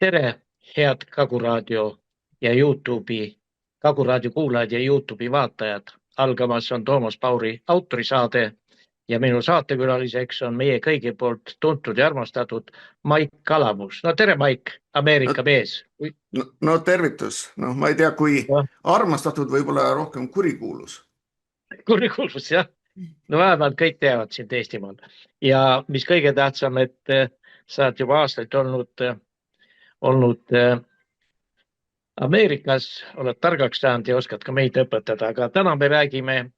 Tere, head Kagu Raadio ja YouTube'i, Kagu Raadio kuulajad ja YouTube'i vaatajad. Algamas on Toomas Pauri autorisaade ja minu saatekülaliseks on meie kõigi poolt tuntud ja armastatud Maik Kalamus. No tere, Maik, No, Ameerika mees. no tervitus. No, ma ei tea, kui Noh, armastatud, võib-olla rohkem kurikuulus. kurikuulus jah. No vähemalt kõik teavad sind Eestimaal. Ja mis kõige tähtsam, et sa oled juba aastaid olnud Ameerikas, oled targaks saanud ja oskad ka meid õpetada, aga täna me räägime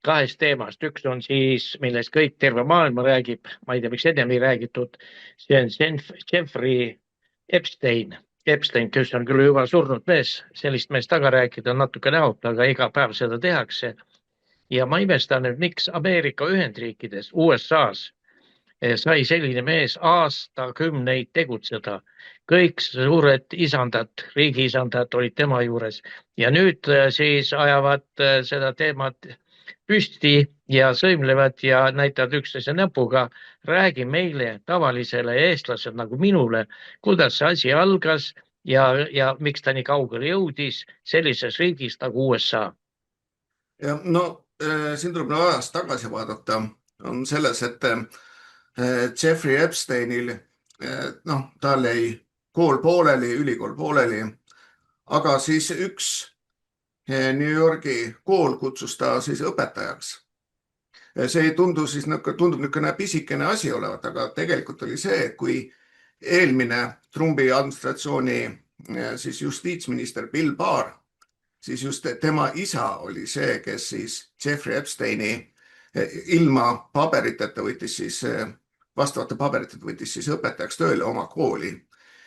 kahest teemast. Üks on siis, millest kõik terve maailma räägib, ma ei tea, miks ennem ei räägitud, see on Jeffrey Epstein. Epstein, kes on küll juba surnud mees, sellist meest taga rääkida on natuke näotu, aga iga päev seda tehakse. Ja ma imestan nüüd, miks Ameerika Ühendriikides, USA-s sai selline mees aastakümneid tegutseda. Kõik suured isandad, riigiisandad olid tema juures ja nüüd siis ajavad seda teemat püsti ja sõimlevad ja näitavad üksteise näpuga. Räägi meile, tavalisele eestlasele nagu minule, kuidas see asi algas ja miks ta nii kaugele jõudis sellises riigis nagu USA. Ja siin tuleb ajas tagasi vaadata, on selles, et Jeffrey Epsteinil, tal jäi kool pooleli, ülikool pooleli, aga siis üks New Yorgi kool kutsus ta siis õpetajaks. See tundub niisugune pisikene asi olevat, aga tegelikult oli see, kui eelmine Trumpi administratsiooni siis justiitsminister Bill Barr, siis just tema isa oli see, kes siis Jeffrey Epsteini ilma paberiteta võttis siis, vastavate paberiteta võttis siis õpetajaks tööle oma kooli.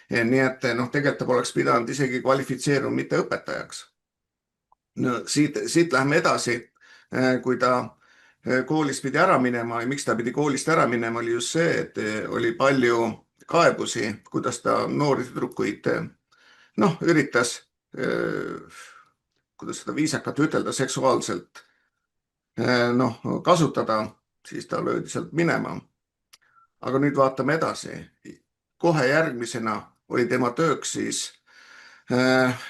Nii et tegelikult ta poleks pidanud isegi kvalifitseeruma mitte õpetajaks. No, siit lähme edasi, kui ta koolist pidi ära minema ja miks ta pidi koolist ära minema, oli just see, et oli palju kaebusi, kuidas ta noori tüdrukuid üritas, kuidas seda viisakalt ütelda, seksuaalselt kasutada, siis ta löödi sealt minema. Aga nüüd vaatame edasi. Kohe järgmisena oli tema tööks siis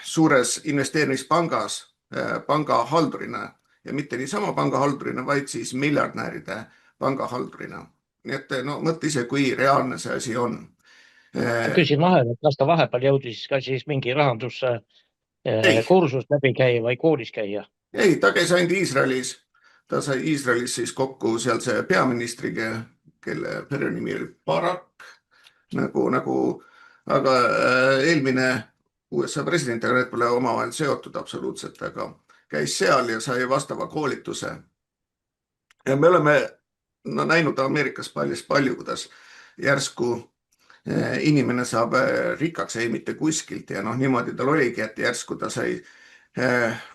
suures investeerimispangas pangahaldurina ja mitte niisama pangahaldurina, vaid siis miljardnääride pangahaldurina. Nii et mõtle ise, kui reaalne see asi on. Küsin vahel, et kas ta vahepeal jõudis ka siis mingi rahanduse kursus läbi käia või koolis käia? Ei, ta käis ainult Iisraelis. Ta sai Iisraelis siis kokku seal see peaministriga, kelle perenimi oli Barak, aga eelmine USA president, aga need pole omavahel seotud absoluutselt, aga käis seal ja sai vastava koolituse. Ja me oleme näinud Ameerikas palju, kuidas järsku inimene saab rikkaks, ei mitte kuskilt ja niimoodi tal oligi, et järsku ta sai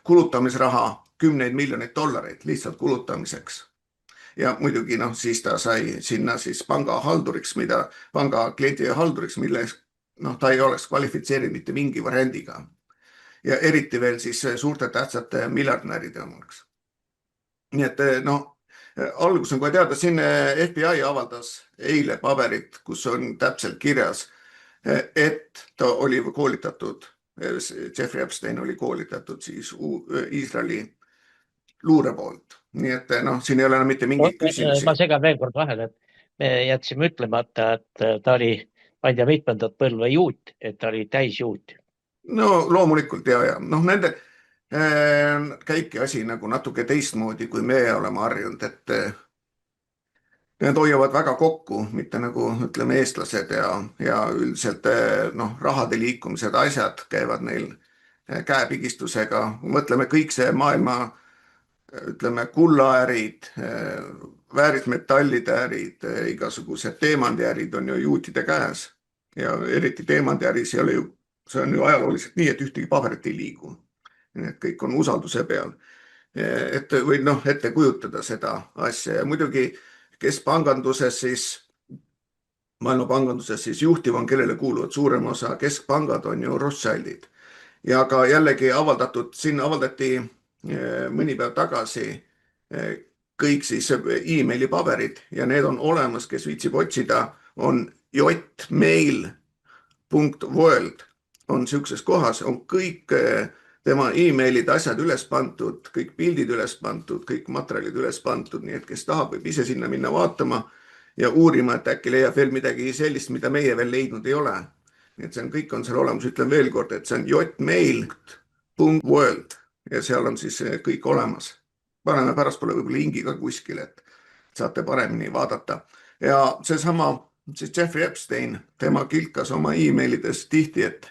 kulutamisraha $10 miljonit lihtsalt kulutamiseks. Ja muidugi siis ta sai sinna siis pangahalduriks, panga kliendi halduriks, milles ta ei oleks kvalifitseerinud mitte mingi variandiga. Ja eriti veel siis suurte tähtsate miljardnäride omaks. Nii et algus on kohe teada, siin FBI avaldas eile paberit, kus on täpselt kirjas, et ta oli koolitatud, Jeffrey Epstein oli koolitatud siis Iisraeli luure poolt. Nii et siin ei ole enam mitte mingeid küsimusi. Ma segan veel kord vahele, et me jätsime ütlemata, et ta oli, ma ei tea, mitmendat põlve juut, et ta oli täisjuut. No loomulikult ja nende käibki asi nagu natuke teistmoodi, kui me oleme harjunud, et need hoiavad väga kokku, mitte nagu ütleme eestlased ja üldiselt rahade liikumised, asjad käivad neil käepigistusega. Mõtleme kõik see maailma, ütleme kullaärid, väärismetallide ärid, igasugused teemandiärid on ju juutide käes ja eriti teemandiäris ei ole ju, see on ju ajalooliselt nii, et ühtegi paberit ei liigu. Need kõik on usalduse peal. Või ette kujutada seda asja ja muidugi keskpanganduses siis, maailmapanganduses siis juhtiv on, kellele kuuluvad suurem osa keskpangad on ju Rothschildid. Ja ka jällegi siin avaldati mõni päev tagasi kõik siis e-maili paberid ja need on olemas, kes viitsib otsida, on jmail.com .world on siukses kohas, on kõik tema emailid, asjad üles pandud, kõik pildid üles pandud, kõik materjalid üles pandud, nii et kes tahab, võib ise sinna minna vaatama ja uurima, et äkki leiab veel midagi sellist, mida meie veel leidnud ei ole. Nii et see on, kõik on seal olemas, ütlen veel kord, et see on jmail.world ja seal on siis kõik olemas. Paneme pärastpoole võib-olla lingi ka kuskil, et saate paremini vaadata. Ja seesama siis Jeffrey Epstein, tema kilkas oma emailides tihti, et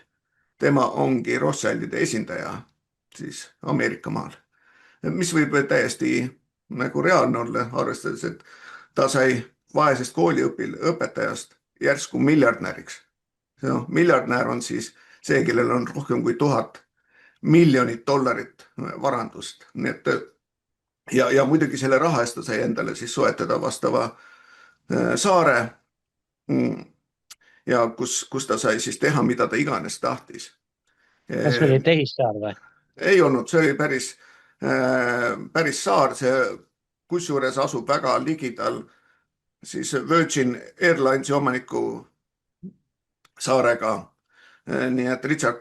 tema ongi Rothschildide esindaja siis Ameerika maal. Mis võib täiesti nagu reaalne olla, arvestades, et ta sai vaesest kooliõpetajast järsku miljardnäriks. Miljardnär on siis see, kellel on rohkem kui 1000 miljonit dollarit varandust. Nii et, ja muidugi selle raha eest ta sai endale siis soetada vastava saare ja kus ta sai siis teha, mida ta iganes tahtis. Kas oli tehissaar või? Ei olnud, see oli päris saar, see kusjuures asub väga ligidal siis Virgin Airlinesi omaniku saarega, nii et Richard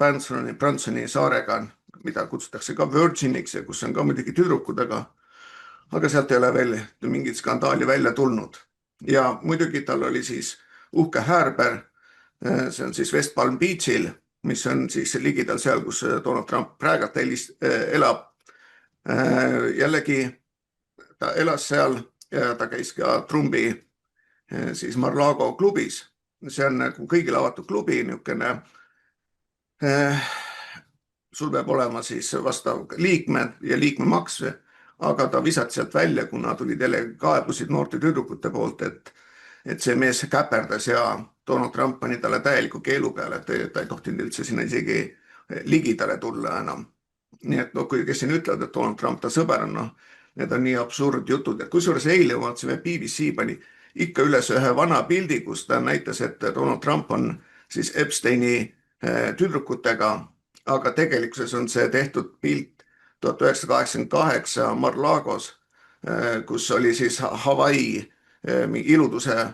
Bransoni saarega, mida kutsutakse ka Virginiks ja kus on ka muidugi tüdrukud, aga sealt ei ole veel mingit skandaali välja tulnud. Ja muidugi tal oli siis uhke häärber, see on siis West Palm Beachil, mis on siis ligidal seal, kus Donald Trump praegult elab. Jällegi ta elas seal ja ta käis ka Trumpi siis Mar-a-Lago klubis. See on nagu kõigil avatud klubi, niisugune, sul peab olema siis vastav liikmed ja liikmemaks, aga ta visati sealt välja, kuna tuli teile kaebusid noorte tüdrukute poolt, et see mees käperdas ja Donald Trump pani talle täieliku keelu peale, et ta ei tohtinud üldse sinna isegi ligidale tulla enam. Nii et kui kes siin ütlevad, et Donald Trump ta sõber on, need on nii absurd jutud, et kusjuures eile vaatasime, BBC pani ikka üles ühe vana pildi, kus ta näitas, et Donald Trump on siis Epsteini tüdrukutega, aga tegelikkuses on see tehtud pilt 1988 Mar-a-Lagos, kus oli siis Hawaii iluduse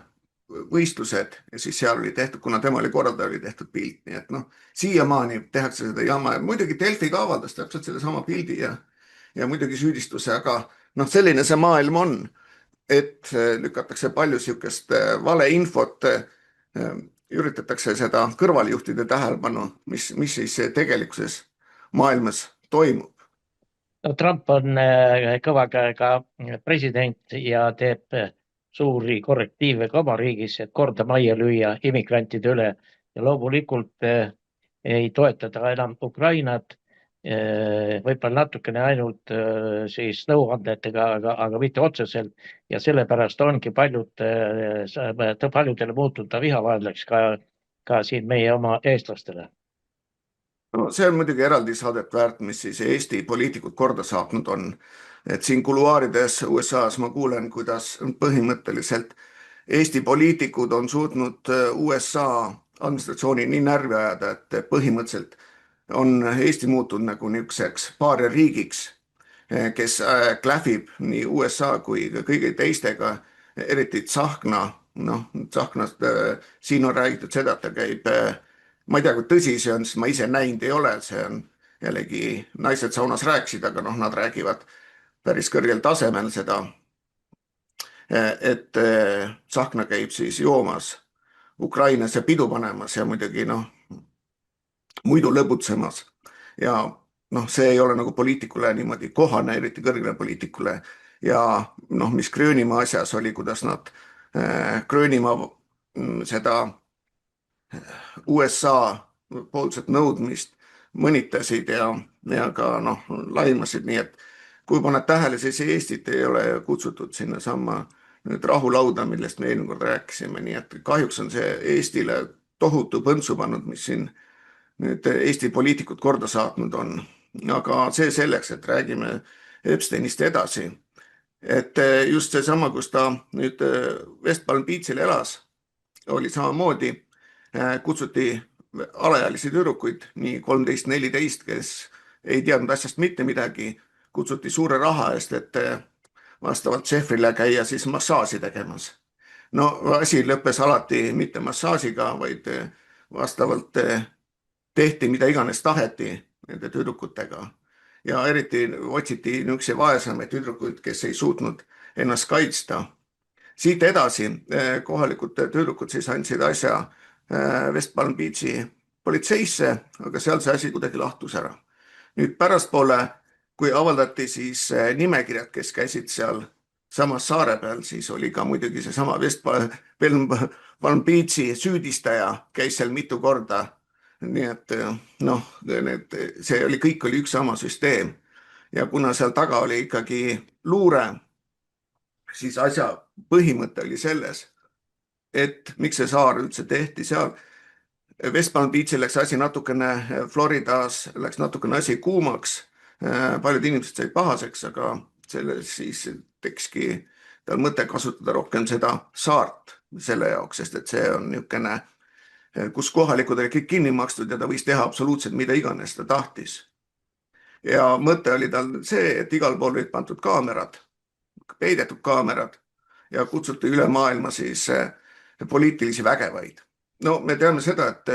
võistlused ja siis seal oli tehtud, kuna tema oli korraldaja, oli tehtud pilt, nii et siiamaani tehakse seda jama ja muidugi Delfi ka avaldas täpselt selle sama pildi ja muidugi süüdistuse, aga selline see maailm on, et lükatakse palju siukest valeinfot, üritatakse seda kõrvaljuhtide tähelepanu, mis siis tegelikkuses maailmas toimub. Trump on kõva käega president ja teeb suuri korrektiive ka oma riigis, et korda majja lüüa immigrantide üle ja loomulikult ei toetada enam Ukrainat, võib-olla natukene ainult siis nõuandetega, aga mitte otseselt ja sellepärast ongi paljudele muutunud ta vihavaenlaks ka siin meie oma eestlastele. No, see on muidugi eraldi saadet väärt, mis siis Eesti poliitikud korda saatnud on. Et siin kuluaarides USAs ma kuulen, kuidas põhimõtteliselt Eesti poliitikud on suutnud USA administratsiooni nii närvi ajada, et põhimõtteliselt on Eesti muutunud nagu niisuguseks paariariigiks, kes klähvib nii USA kui kõigi teistega, eriti Tsahkna. Tsahknast siin on räägitud seda, et ta käib, ma ei tea, kui tõsi see on, sest ma ise näinud ei ole, see on jällegi naised saunas rääkisid, aga nad räägivad päris kõrgel tasemel seda, et Tsahkna käib siis joomas Ukrainas ja pidu panemas ja muidugi muidu lõbutsemas ja see ei ole nagu poliitikule niimoodi kohane, eriti kõrgele poliitikule ja mis Gröönimaa asjas oli, kuidas nad Gröönimaa seda USA poolset nõudmist mõnitasid ja ka laimasid, nii et kui paned tähele, siis Eestit ei ole kutsutud sinna sama rahulauda, millest me eelmine kord rääkisime, nii et kahjuks on see Eestile tohutu põntsu pannud, mis siin nüüd Eesti poliitikud korda saatnud on. Aga see selleks, et räägime Epsteinist edasi. Et just see sama, kus ta nüüd West Palm Beachil elas, oli samamoodi, kutsuti alaealisi tüdrukuid, nii 13-14, kes ei teadnud asjast mitte midagi, kutsuti suure raha eest, et vastavalt Jeffrile käia siis massaaži tegemas. No asi lõppes alati mitte massaažiga, vaid vastavalt tehti mida iganes taheti nende tüdrukutega ja eriti otsiti niisuguseid vaesemaid tüdrukuid, kes ei suutnud ennast kaitsta. Siit edasi kohalikud tüdrukud siis andsid asja West Palm Beachi politseisse, aga seal see asi kuidagi lahtus ära. Nüüd pärastpoole, kui avaldati siis nimekirjad, kes käisid seal samas saare peal, siis oli ka muidugi see sama West Palm Beachi süüdistaja käis seal mitu korda. Nii et noh, see oli, kõik oli üks sama süsteem ja kuna seal taga oli ikkagi luure, siis asja põhimõte oli selles, et miks see saar üldse tehti seal. West Palm Beachil läks asi natukene, Floridas läks natukene asi kuumaks, paljud inimesed said pahaseks, aga selle siis tekski tal mõte kasutada rohkem seda saart selle jaoks, sest et see on niisugune, kus kohalikud oli kõik kinni makstud ja ta võis teha absoluutselt mida iganes ta tahtis. Ja mõte oli tal see, et igal pool olid pandud kaamerad, peidetud kaamerad ja kutsuti üle maailma siis poliitilisi vägevaid. No me teame seda, et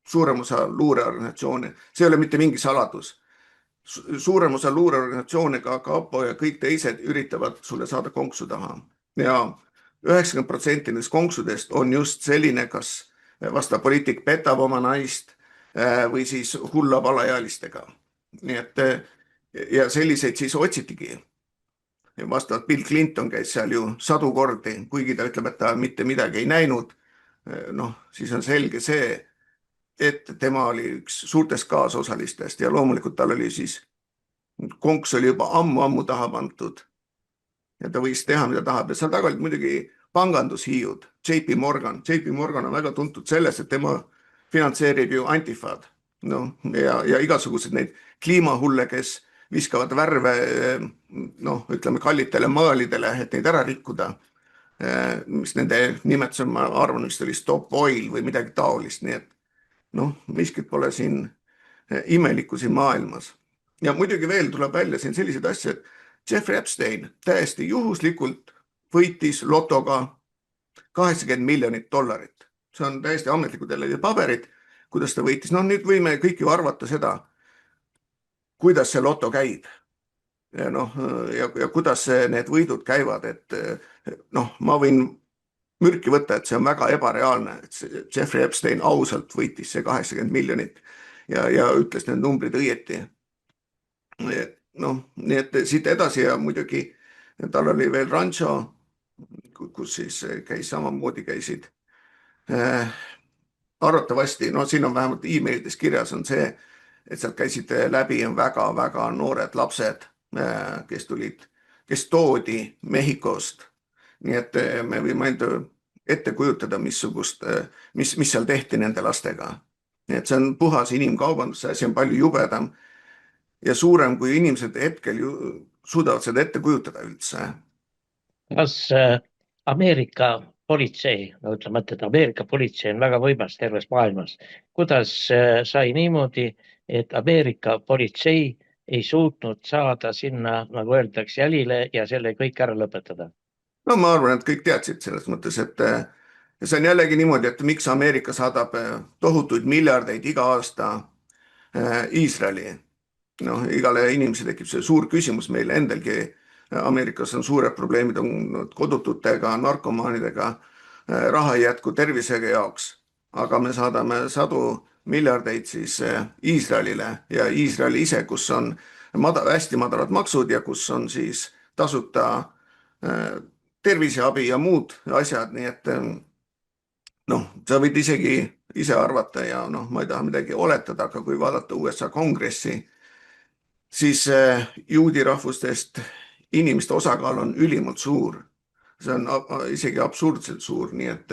suurem osa luureorganisatsioone, see ei ole mitte mingi saladus, suurem osa luureorganisatsioone, ka KAPO ja kõik teised üritavad sulle saada konksu taha. Ja 90% nendest konksudest on just selline, kas vastav poliitik petab oma naist või siis hullab alaealistega. Nii et ja selliseid siis otsitigi. Vastavalt Bill Clinton käis seal ju sadu kordi, kuigi ta ütleb, et ta mitte midagi ei näinud. Noh, siis on selge see, et tema oli üks suurtest kaasosalistest ja loomulikult tal oli siis, konks oli juba ammu taha pandud ja ta võis teha, mida tahab. Ja seal taga olid muidugi pangandushiiud, JP Morgan. JP Morgan on väga tuntud selles, et tema finantseerib ju Antifad. No, ja igasugused neid kliimahulle, kes viskavad värve, ütleme kallitele maalidele, et neid ära rikkuda. Mis nende nimetus on, ma arvan, vist oli Stop Oil või midagi taolist, nii et miskit pole siin imelikku siin maailmas. Ja muidugi veel tuleb välja siin sellised asja, et Jeffrey Epstein täiesti juhuslikult võitis lotoga $80 miljonit. See on täiesti ametlikud jälle paberid, kuidas ta võitis. Nüüd võime kõik ju arvata seda, kuidas see loto käib. Ja kuidas need võidud käivad, et ma võin mürki võtta, et see on väga ebareaalne, et Jeffrey Epstein ausalt võitis see $80 miljonit ja ütles need numbrid õieti. Nii et siit edasi ja muidugi tal oli veel rancho, kus siis samamoodi käisid. Arvatavasti, siin on vähemalt e-mailides kirjas on see, et sealt käisid läbi väga noored lapsed, kes toodi Mehhikost. Nii et me võime ette kujutada, mis seal tehti nende lastega. Nii et see on puhas inimkaubandus, see asi on palju jubedam ja suurem, kui inimesed hetkel ju suudavad seda ette kujutada üldse. Kas Ameerika politsei, ütleme, et Ameerika politsei on väga võimas terves maailmas. Kuidas sai niimoodi, et Ameerika politsei ei suutnud saada sinna, nagu öeldakse, jälile ja selle kõik ära lõpetada? Ma arvan, et kõik teadsid selles mõttes, et see on jällegi niimoodi, et miks Ameerika saadab tohutuid miljardeid iga aasta Iisraeli. Igale inimese tekib see suur küsimus, meil endalgi Ameerikas on suured probleemid on kodututega, narkomaanidega, raha ei jätku tervisega jaoks, aga me saadame sadu miljardeid siis Iisraelile ja Iisraeli ise, kus on hästi madalad maksud ja kus on siis tasuta terviseabi ja muud asjad, nii et sa võid isegi ise arvata ja ma ei taha midagi oletada, aga kui vaadata USA kongressi, siis juudi rahvustest inimeste osakaal on ülimalt suur. See on isegi absurdselt suur, nii et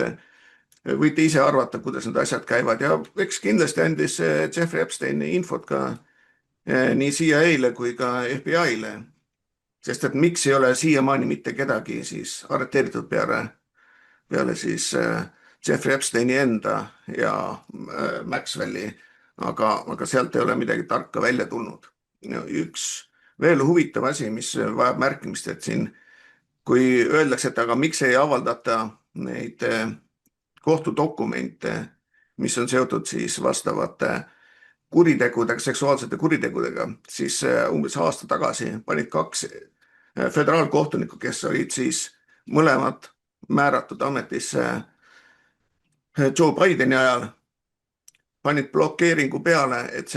võite ise arvata, kuidas need asjad käivad ja eks kindlasti andis Jeffrey Epsteini infot ka nii CIA-le kui ka FBI-le, sest et miks ei ole siiamaani mitte kedagi siis arreteeritud peale siis Jeffrey Epsteini enda ja Maxwelli, aga sealt ei ole midagi tarka välja tulnud. Üks veel huvitav asi, mis vajab märkimist, et siin, kui öeldakse, et aga miks ei avaldata neid kohtudokumente mis on seotud siis vastavate kuritegudega, seksuaalsete kuritegudega, siis umbes aasta tagasi panid 2 föderaalkohtunikku, kes olid siis mõlemad määratud ametisse Joe Bideni ajal, panid blokeeringu peale, et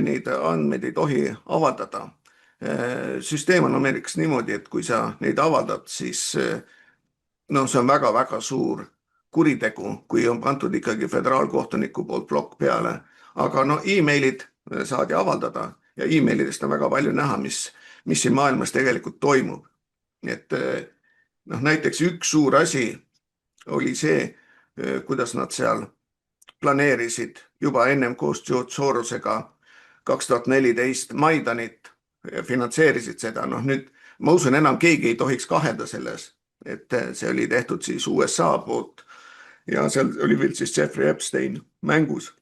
neid andmeid ei tohi avaldada. Süsteem on Ameerikas niimoodi, et kui sa neid avaldad, siis no see on väga-väga suur kuritegu, kui on pandud ikkagi föderaalkohtuniku poolt blokk peale. Aga no emailid saadi avaldada ja emailidest on väga palju näha, mis siin maailmas tegelikult toimub. Et näiteks üks suur asi oli see, kuidas nad seal planeerisid juba ennem koos George Sorosega 2014 Maidanit, finantseerisid seda. Nüüd ma usun, enam keegi ei tohiks kahelda selles, et see oli tehtud siis USA poolt ja seal oli veel siis Jeffrey Epstein mängus.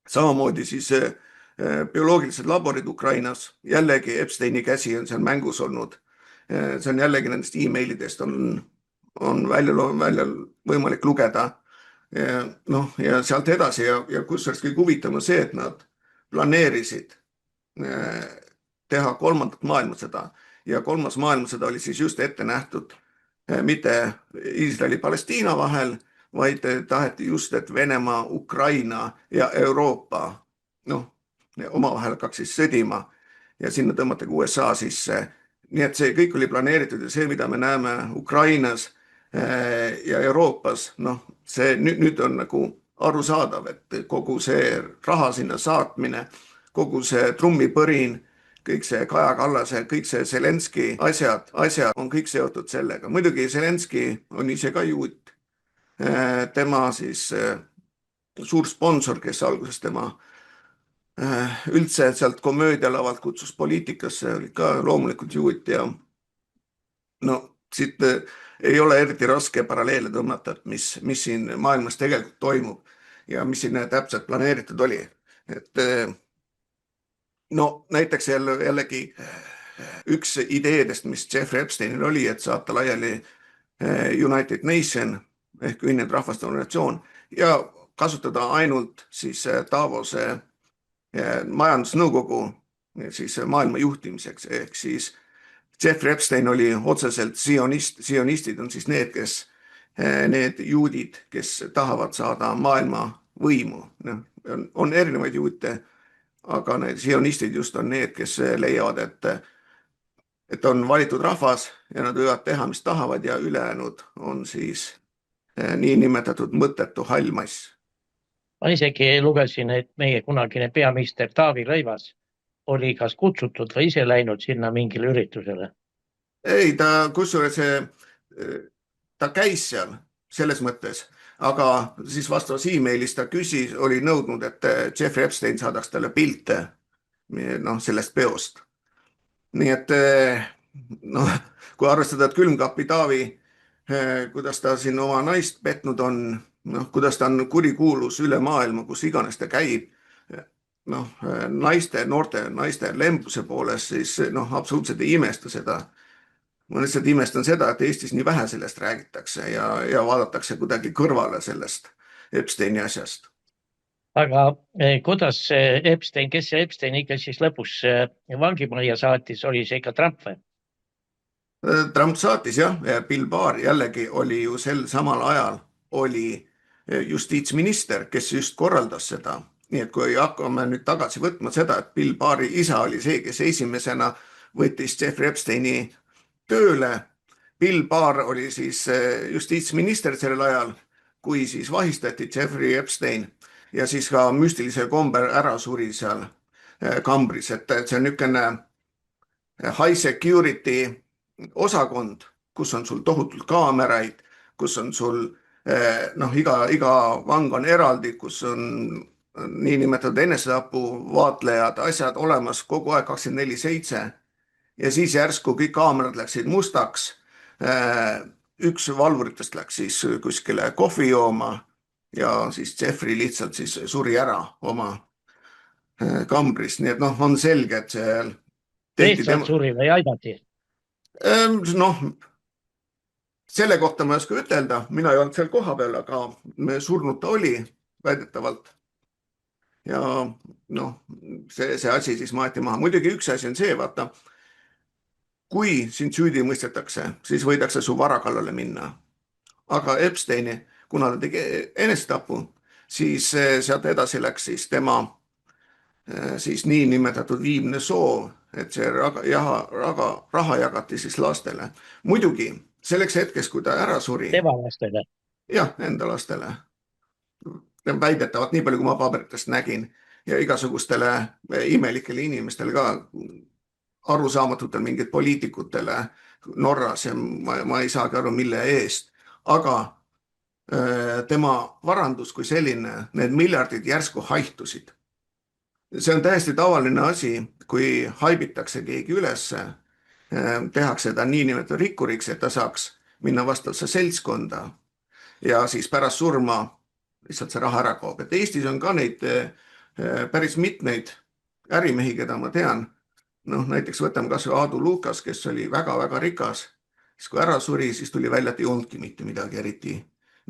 Samamoodi siis bioloogilised laborid Ukrainas, jällegi Epsteini käsi on seal mängus olnud. See on jällegi nendest emailidest on välja võimalik lugeda. Ja sealt edasi ja kusjuures kõige huvitavam on see, et nad planeerisid teha 3. maailmasõda ja 3. maailmasõda oli siis just ette nähtud mitte Iisraeli-Palestiina vahel, vaid taheti just, et Venemaa, Ukraina ja Euroopa omavahel hakkaks siis sõdima ja sinna tõmmata USA sisse. Nii et see kõik oli planeeritud ja see, mida me näeme Ukrainas ja Euroopas, see nüüd on nagu arusaadav, et kogu see raha sinna saatmine, kogu see trummipõrin, kõik see Kaja Kallase, kõik see Zelenski asjad on kõik seotud sellega. Muidugi Zelenski on ise ka juut. Tema siis suur sponsor, kes alguses tema üldse sealt komöödialavalt kutsus poliitikasse, oli ka loomulikult juut ja siit ei ole eriti raske paralleele tõmmata, et mis siin maailmas tegelikult toimub ja mis siin täpselt planeeritud oli. Et näiteks jällegi üks ideedest, mis Jeffrey Epsteinil oli, et saata laiali United Nation ehk Ühinenud Rahvaste Organisatsioon ja kasutada ainult siis Davose majandusnõukogu siis maailma juhtimiseks ehk siis Jeffrey Epstein oli otseselt sionistid on siis need juudid, kes tahavad saada maailma võimu. On erinevaid juute, aga need sionistid just on need, kes leiavad, et on valitud rahvas ja nad võivad teha, mis tahavad ja ülejäänud on siis nii nimetatud mõttetu hallmass. Ma isegi lugesin, et meie kunagine peaminister Taavi Rõivas oli kas kutsutud või ise läinud sinna mingile üritusele? Ei, kusjuures ta käis seal selles mõttes, aga siis vastavas e-mailis ta oli nõudnud, et Jeffrey Epstein saadaks talle pilte sellest peost. Nii et kui arvestada, et külmkapi Taavi, kuidas ta siin oma naist petnud on, kuidas ta on kurikuulus üle maailma, kus iganes ta käib, noorte naiste lembuse poolest, siis absoluutselt ei imesta seda. Ma lihtsalt imestan seda, et Eestis nii vähe sellest räägitakse ja vaadatakse kuidagi kõrvale sellest Epsteini asjast. Aga kuidas Epstein, kes see Epstein ikka siis lõpus vangimajja saatis, oli see ikka Trump või? Trump saatis jah, Bill Barr jällegi oli ju sel samal ajal oli justiitsminister, kes just korraldas seda. Nii et kui hakkame nüüd tagasi võtma seda, et Bill Barri isa oli see, kes esimesena võttis Jeffrey Epsteini tööle. Bill Barr oli siis justiitsminister sellel ajal, kui siis vahistati Jeffrey Epstein ja siis ka müstilisel kombel ära suri seal kambris. Et see on niisugune high security osakond, kus on sul tohutult kaameraid, kus on sul iga vang on eraldi, kus on niinimetatud enesetapu vaatlejad, asjad olemas kogu aeg 24/7 ja siis järsku kõik kaamerad läksid mustaks. Üks valvuritest läks siis kuskile kohvi jooma ja siis Jeffrey lihtsalt siis suri ära oma kambris. Nii et on selge, et see Lihtsalt suri või aidati? Selle kohta ma ei oska ütelda, mina ei olnud seal koha peal, aga surnud ta oli väidetavalt. Ja noh, see asi siis maeti maha. Muidugi üks asi on see, vaata, kui sind süüdi mõistetakse, siis võidakse su vara kallale minna. Aga Epsteini, kuna ta tegi enesetapu, siis sealt edasi läks siis tema siis niinimetatud viimne soov, et see raha jagati siis lastele. Muidugi selleks hetkeks, kui ta ära suri. Tema lastele. Jah, enda lastele. Väidetavalt, nii palju kui ma paberitest nägin ja igasugustele imelikele inimestele ka, arusaamatutel mingid poliitikutele Norras ja ma ei saagi aru, mille eest. Aga tema varandus kui selline, need miljardid järsku haihtusid. See on täiesti tavaline asi, kui haibitakse keegi ülesse, tehakse ta niinimetatud rikkuriks, et ta saaks minna vastavuse seltskonda ja siis pärast surma lihtsalt see raha ära kaob. Et Eestis on ka neid päris mitmeid ärimehi, keda ma tean. Noh, näiteks võtame kas või Aadu Lukas, kes oli väga-väga rikas. Siis kui ära suri, siis tuli välja, et ei olnudki mitte midagi eriti.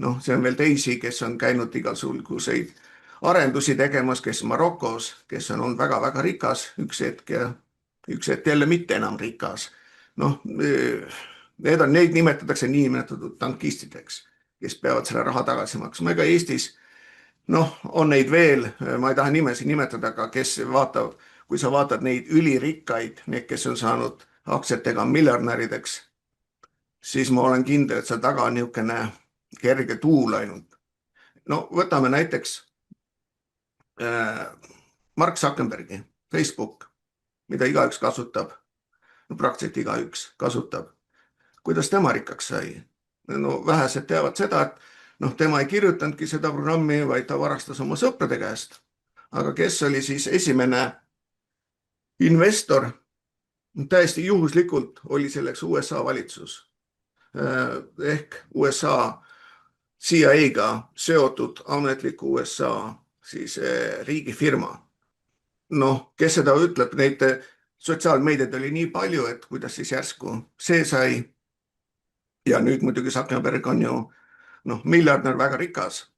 Noh, see on veel teisi, kes on käinud igasuguseid arendusi tegemas, kes Marokos, kes on olnud väga-väga rikas üks hetk ja üks hetk jälle mitte enam rikas. Noh, neid nimetatakse niinimetatud tankistideks, kes peavad selle raha tagasi maksma. Ega Eestis, noh, on neid veel, ma ei taha nimesi nimetada, aga kes vaatab, kui sa vaatad neid ülirikkaid, need, kes on saanud aktsiatega miljardärideks, siis ma olen kindel, et seal taga on niisugune kerge tuul ainult. No võtame näiteks Mark Zuckerbergi, Facebook, mida igaüks kasutab, no praktiliselt igaüks kasutab. Kuidas tema rikkaks sai? No vähesed teavad seda, et noh, tema ei kirjutanudki seda programmi, vaid ta varastas oma sõprade käest. Aga kes oli siis esimene investor? Täiesti juhuslikult oli selleks USA valitsus. Ehk USA CIA-ga seotud ametliku USA siis riigifirma. Noh, kes seda ütleb, neid sotsiaalmeediat oli nii palju, et kuidas siis järsku see sai. Ja nüüd muidugi Zuckerberg on ju miljardär, väga rikas.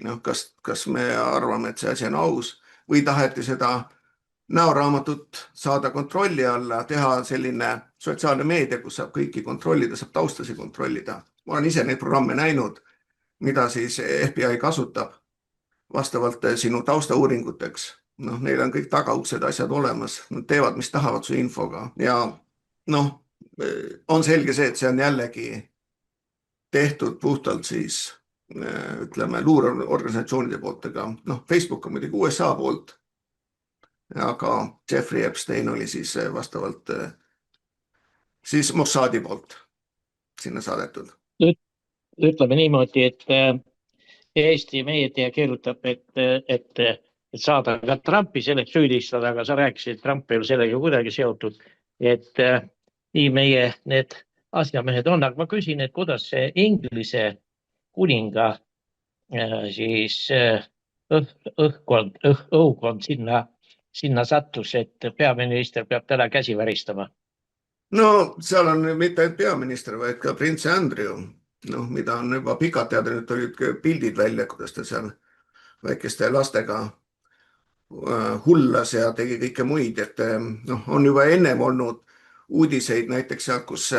Noh, kas me arvame, et see asi on aus või taheti seda näoraamatut saada kontrolli alla, teha selline sotsiaalne meedia, kus saab kõiki kontrollida, saab taustasi kontrollida. Ma olen ise neid programme näinud, mida siis FBI kasutab vastavalt sinu taustauuringuteks. Noh, neil on kõik tagauksed asjad olemas, nad teevad, mis tahavad su infoga ja noh, on selge see, et see on jällegi tehtud puhtalt siis ütleme luureorganisatsioonide poolt, aga noh, Facebook on muidugi USA poolt, aga Jeffrey Epstein oli siis vastavalt siis Mossadi poolt sinna saadetud. Ütleme niimoodi, et Eesti meedia kirjutab, et saada ka Trumpi sellest süüdistada, aga sa rääkisid, Trump ei ole sellega kuidagi seotud, et nii meie need asjamehed on, aga ma küsin, et kuidas see Inglise kuninga siis õhkond sinna sattus, et peaminister peab täna käsi väristama? No seal on mitte ainult peaminister, vaid ka prints Andrew, noh, mida on juba pikalt teada, nüüd olid pildid välja, kuidas ta seal väikeste lastega hullas ja tegi kõike muid, et noh, on juba ennem olnud uudiseid näiteks seal, kus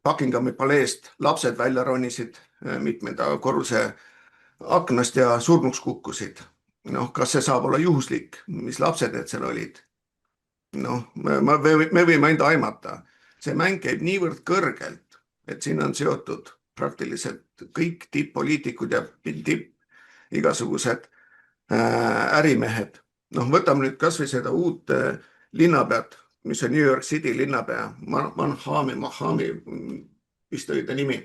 Buckinghami paleest lapsed välja ronisid mitmenda korruse aknast ja surnuks kukkusid. Noh, kas see saab olla juhuslik, mis lapsed need seal olid? Noh, me võime ainult aimata. See mäng käib niivõrd kõrgelt, et siin on seotud praktiliselt kõik tipp-poliitikud ja igasugused ärimehed. Noh, võtame nüüd kas või seda uut linnapead, mis on New York City linnapea, Mahami, vist oli ta nimi.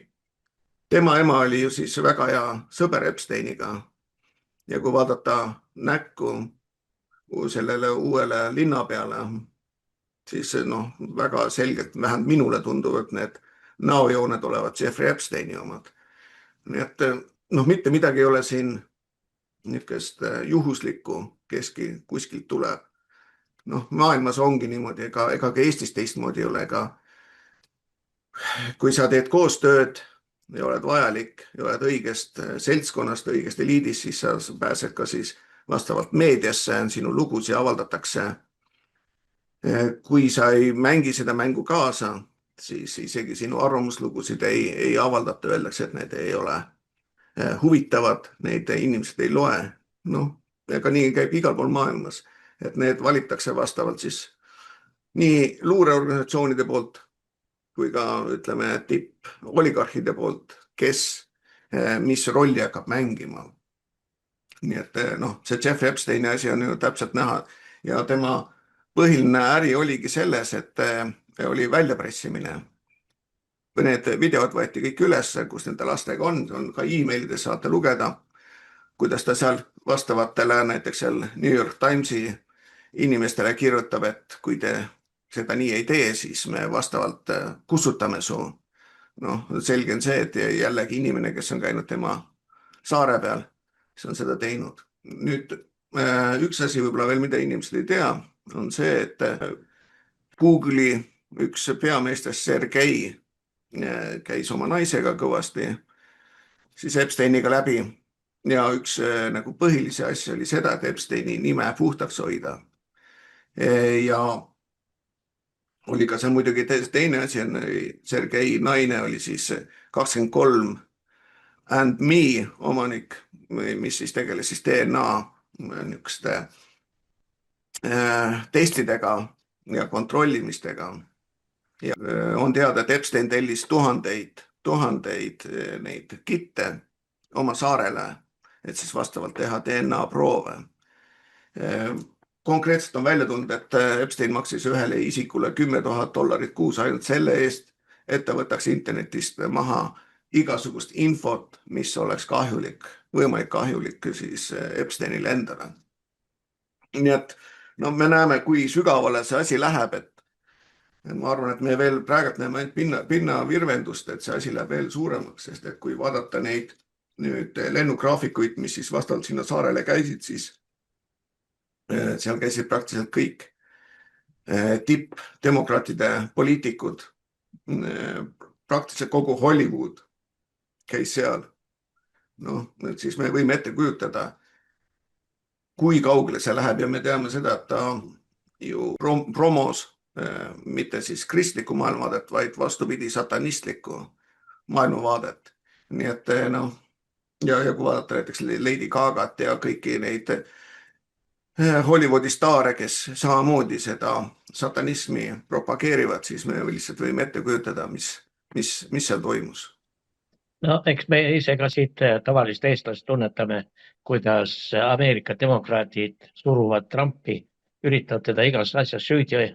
Tema ema oli ju siis väga hea sõber Epsteiniga. Ja kui vaadata näkku sellele uuele linnapeale, siis noh, väga selgelt, vähemalt minule tunduvad need näojooned olevat Jeffrey Epsteini omad. Nii et noh, mitte midagi ei ole siin niisugust juhuslikku kuskilt tuleb. Noh, maailmas ongi niimoodi, ega ka Eestis teistmoodi ei ole, ega kui sa teed koostööd ja oled vajalik ja oled õigest seltskonnast, õigest eliidist, siis sa pääsed ka siis vastavalt meediasse, sinu lugusid avaldatakse. Kui sa ei mängi seda mängu kaasa, siis isegi sinu arvamuslugusid ei avaldata, öeldakse, et need ei ole huvitavad, neid inimesed ei loe. Noh, ega nii käib igal pool maailmas, et need valitakse vastavalt siis nii luureorganisatsioonide poolt kui ka ütleme tippoligarhide poolt, kes mis rolli hakkab mängima. Nii et noh, see Jeffrey Epsteini asi on ju täpselt näha ja tema põhiline äri oligi selles, et oli väljapressimine. Need videod võeti kõik üles, kus nende lastega on ka e-mailides saate lugeda, kuidas ta seal vastavatele näiteks seal New York Timesi inimestele kirjutab, et kui te seda nii ei tee, siis me vastavalt kustutame su. Noh, selge on see, et jällegi inimene, kes on käinud tema saare peal, siis on seda teinud. Nüüd üks asi võib-olla veel, mida inimesed ei tea, on see, et Google'i üks peameestest Sergei käis oma naisega kõvasti siis Epsteiniga läbi ja üks nagu põhilisi asju oli seda, et Epsteini nime puhtaks hoida. Ja oli ka see muidugi teine asi, on Sergei naine oli siis 23 and me omanik, mis siis tegeles siis DNA niisuguste testidega ja kontrollimistega. Ja on teada, et Epstein tellis tuhandeid neid kitte oma saarele, et siis vastavalt teha DNA proove. Konkreetselt on välja tulnud, et Epstein maksis ühele isikule $10,000 kuus ainult selle eest, et ta võtaks internetist maha igasugust infot, mis oleks kahjulik, võimalik kahjulik siis Epsteinile endale. Nii et no, me näeme, kui sügavale see asi läheb, et ma arvan, et me veel praegult näeme ainult pinna virvendust, et see asi läheb veel suuremaks, sest et kui vaadata neid nüüd lennugraafikuid, mis siis vastavalt sinna saarele käisid, siis seal käisid praktiliselt kõik tippdemokraatide poliitikud, praktiliselt kogu Hollywood käis seal. Noh, siis me võime ette kujutada, kui kaugele see läheb ja me teame seda, et ta ju promos mitte siis kristlikku maailmavaadet, vaid vastupidi satanistlikku maailmavaadet. Nii et noh, ja kui vaadata näiteks Lady Gagat ja kõiki neid Hollywoodi staare, kes samamoodi seda satanismi propageerivad, siis me lihtsalt võime ette kujutada, mis seal toimus. No eks me ise ka siit tavalist eestlast tunnetame, kuidas Ameerika demokraatid suruvad Trumpi, üritavad teda igas asjas süüdi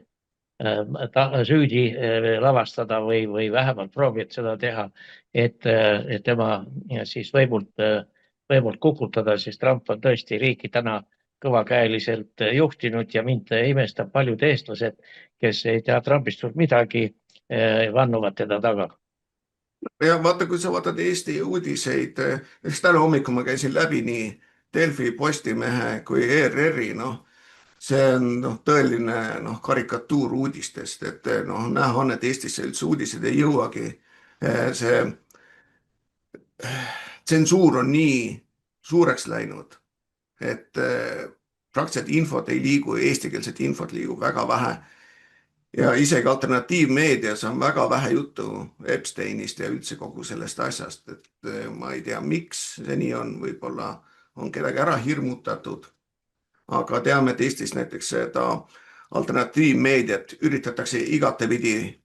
lavastada või vähemalt proovivad seda teha, et tema siis võimult kukutada, siis Trump on tõesti riiki täna kõvakäeliselt juhtinud ja mind imestab paljud eestlased, kes ei tea Trumpist midagi, vannuvad teda taga. Ja vaata, kui sa vaatad Eesti uudiseid, täna hommikul ma käisin läbi nii Delfi, Postimehe kui ERR-i, see on tõeline karikatuur uudistest, et näha on, et Eestisse üldse uudised ei jõuagi. See tsensuur on nii suureks läinud, et praktiliselt infot ei liigu, eestikeelset infot liigub väga vähe. Ja isegi alternatiivmeedias on väga vähe juttu Epsteinist ja üldse kogu sellest asjast, et ma ei tea, miks see nii on, võib-olla on kedagi ära hirmutatud, aga teame, et Eestis näiteks seda alternatiivmeediat üritatakse igatepidi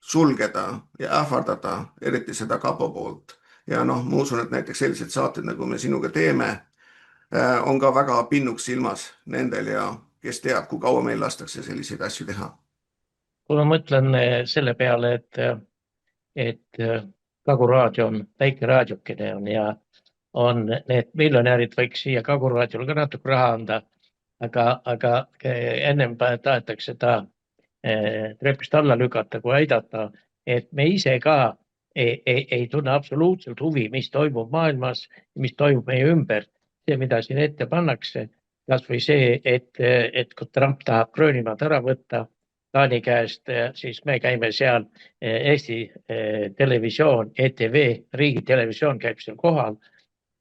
sulgeda ja ähvardada, eriti seda kapo poolt. Ja ma usun, et näiteks sellised saated, nagu me sinuga teeme, on ka väga pinnuks silmas nendel ja kes teab, kui kaua meil lastakse selliseid asju teha. Kui ma mõtlen selle peale, et Kaguraadio on väike raadiokene ja on need miljonärid võiks siia Kaguraadiole ka natuke raha anda, aga ennem tahetakse ta trepist alla lükata, kui aidata, et me ise ka ei tunne absoluutselt huvi, mis toimub maailmas, mis toimub meie ümber. See, mida siin ette pannakse, kas või see, et kui Trump tahab Gröönimaad ära võtta, Taani käest, siis me käime seal, Eesti televisioon, ETV, riigitelevisioon käib seal kohal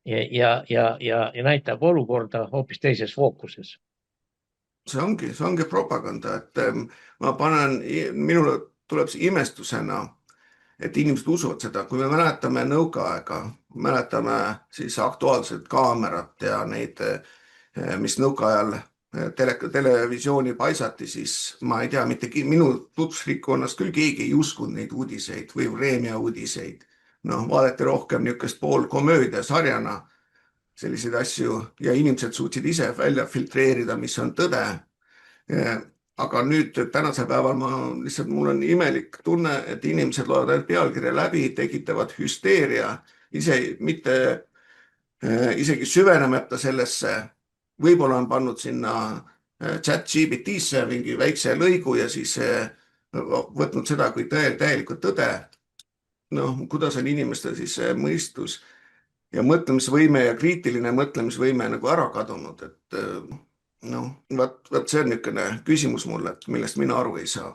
ja näitab olukorda hoopis teises fookuses. See ongi propaganda, et minule tuleb see imestusena, et inimesed usuvad seda, kui me mäletame nõukaaega, mäletame siis Aktuaalset kaamerat ja neid, mis nõukaajal televisiooni paisati, siis ma ei tea, minu tutvusrikkonnast küll keegi ei uskunud neid uudiseid või Vremja uudiseid. Noh, vaadati rohkem niisugust poolkomöödia sarjana selliseid asju ja inimesed suutsid ise välja filtreerida, mis on tõde. Aga nüüd tänasel päeval mul on imelik tunne, et inimesed loevad ainult pealkirja läbi, tekitavad hüsteeria, isegi süvenemata sellesse. Võib-olla on pannud sinna ChatGPT-sse mingi väikse lõigu ja siis võtnud seda kui täielikult tõde. Noh, kuidas on inimestel siis mõistus ja mõtlemisvõime ja kriitiline mõtlemisvõime nagu ära kadunud, et noh, see on niisugune küsimus mulle, millest mina aru ei saa.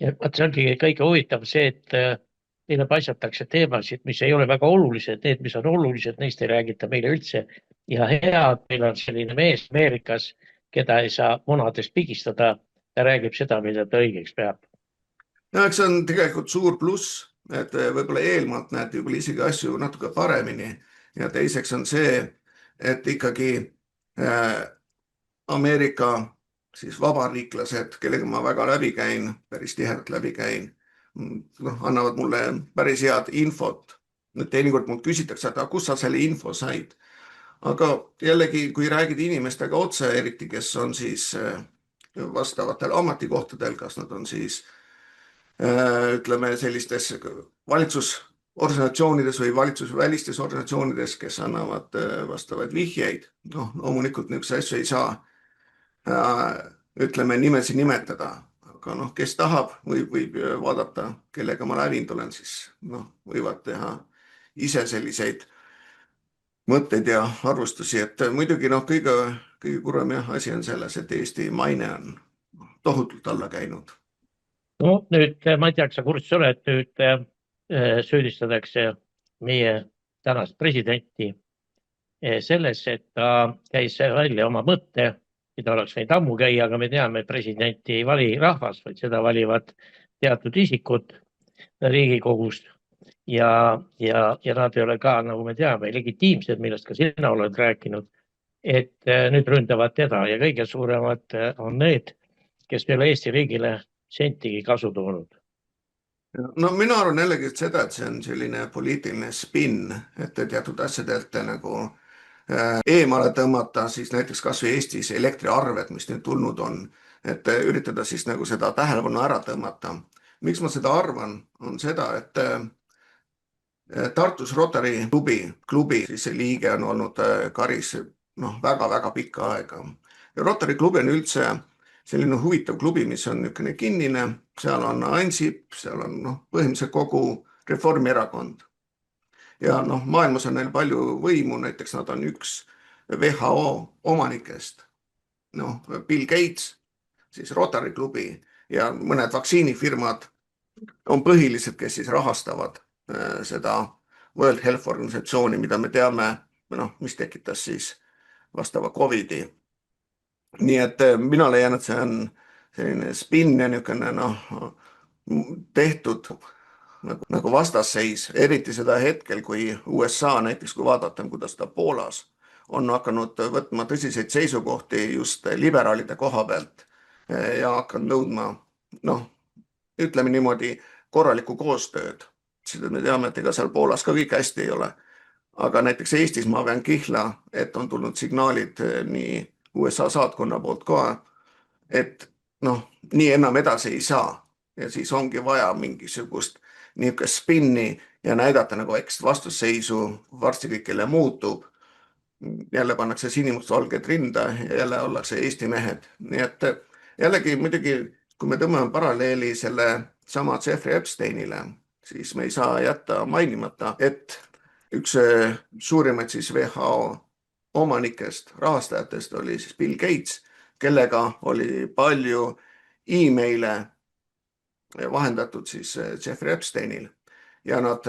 Ja see ongi kõige huvitav see, et meile paisatakse teemasid, mis ei ole väga olulised, need, mis on olulised, neist ei räägita meile üldse. Ja hea, et meil on selline mees Ameerikas, keda ei saa munadest pigistada, ta räägib seda, mida ta õigeks peab. No, eks see on tegelikult suur pluss, et võib-olla eelmalt näed võib-olla isegi asju natuke paremini ja teiseks on see, et ikkagi Ameerika siis vabariiklased, kellega ma väga läbi käin, päris tihedalt läbi käin, annavad mulle päris head infot. Nüüd teinekord mult küsitakse, et kus sa selle info said? Aga jällegi, kui räägid inimestega otse, eriti kes on siis vastavatel ametikohtadel, kas nad on siis ütleme sellistes valitsusorganisatsioonides või valitsusvälistes organisatsioonides, kes annavad vastavaid vihjeid. Noh, loomulikult niisuguse asju ei saa ütleme nimesi nimetada, aga noh, kes tahab, võib vaadata, kellega ma lävinud olen, siis võivad teha ise selliseid mõtteid ja arvustusi, et muidugi kõige kurvem asi on selles, et Eesti maine on tohutult alla käinud. No nüüd, ma ei tea, kas sa kursis oled, nüüd süüdistatakse meie tänast presidenti selles, et ta käis välja oma mõtte, mida oleks võinud ammu käia, aga me teame, et presidenti ei vali rahvas, vaid seda valivad teatud isikud Riigikogust ja nad ei ole ka, nagu me teame, legitiimsed, millest ka sina oled rääkinud, et nüüd ründavad teda ja kõige suuremad on need, kes peale Eesti riigile sentigi kasu toonud. No mina arvan jällegi seda, et see on selline poliitiline spinn, et teatud asjadelt nagu eemale tõmmata, siis näiteks kas või Eestis elektriarved, mis nüüd tulnud on, et üritada siis nagu seda tähelepanu ära tõmmata. Miks ma seda arvan, on seda, et Tartus Rotary klubi siis see liige on olnud Karis väga-väga pikka aega. Rotary klubi on üldse selline huvitav klubi, mis on niisugune kinnine, seal on Ansip, seal on põhimõtteliselt kogu Reformierakond. Ja maailmas on neil palju võimu, näiteks nad on üks WHO omanikest. Bill Gates, siis Rotary klubi ja mõned vaktsiinifirmad on põhilised, kes siis rahastavad seda World Health Organisatsiooni, mida me teame, mis tekitas siis vastava COVID-i. Nii et mina leian, et see on selline spinn ja niisugune tehtud nagu vastasseis, eriti seda hetkel, kui USA näiteks, kui vaadata, kuidas ta Poolas on hakanud võtma tõsiseid seisukohti just liberaalide koha pealt ja hakanud nõudma, ütleme niimoodi, korralikku koostööd. Seda me teame, et ega seal Poolas ka kõik hästi ei ole. Aga näiteks Eestis ma pean kihla, et on tulnud signaalid nii USA saatkonna poolt ka, et nii enam edasi ei saa ja siis ongi vaja mingisugust niisugust spinni ja näidata nagu väikest vastusseisu, varsti kõikele muutub. Jälle pannakse sinimustvalged rinda ja jälle ollakse Eesti mehed. Nii et jällegi muidugi, kui me tõmbame paralleeli selle sama Jeffrey Epsteinile, siis me ei saa jätta mainimata, et üks suurimaid siis WHO omanikest, rahastajatest oli siis Bill Gates, kellega oli palju emaile vahendatud siis Jeffrey Epsteinil ja nad,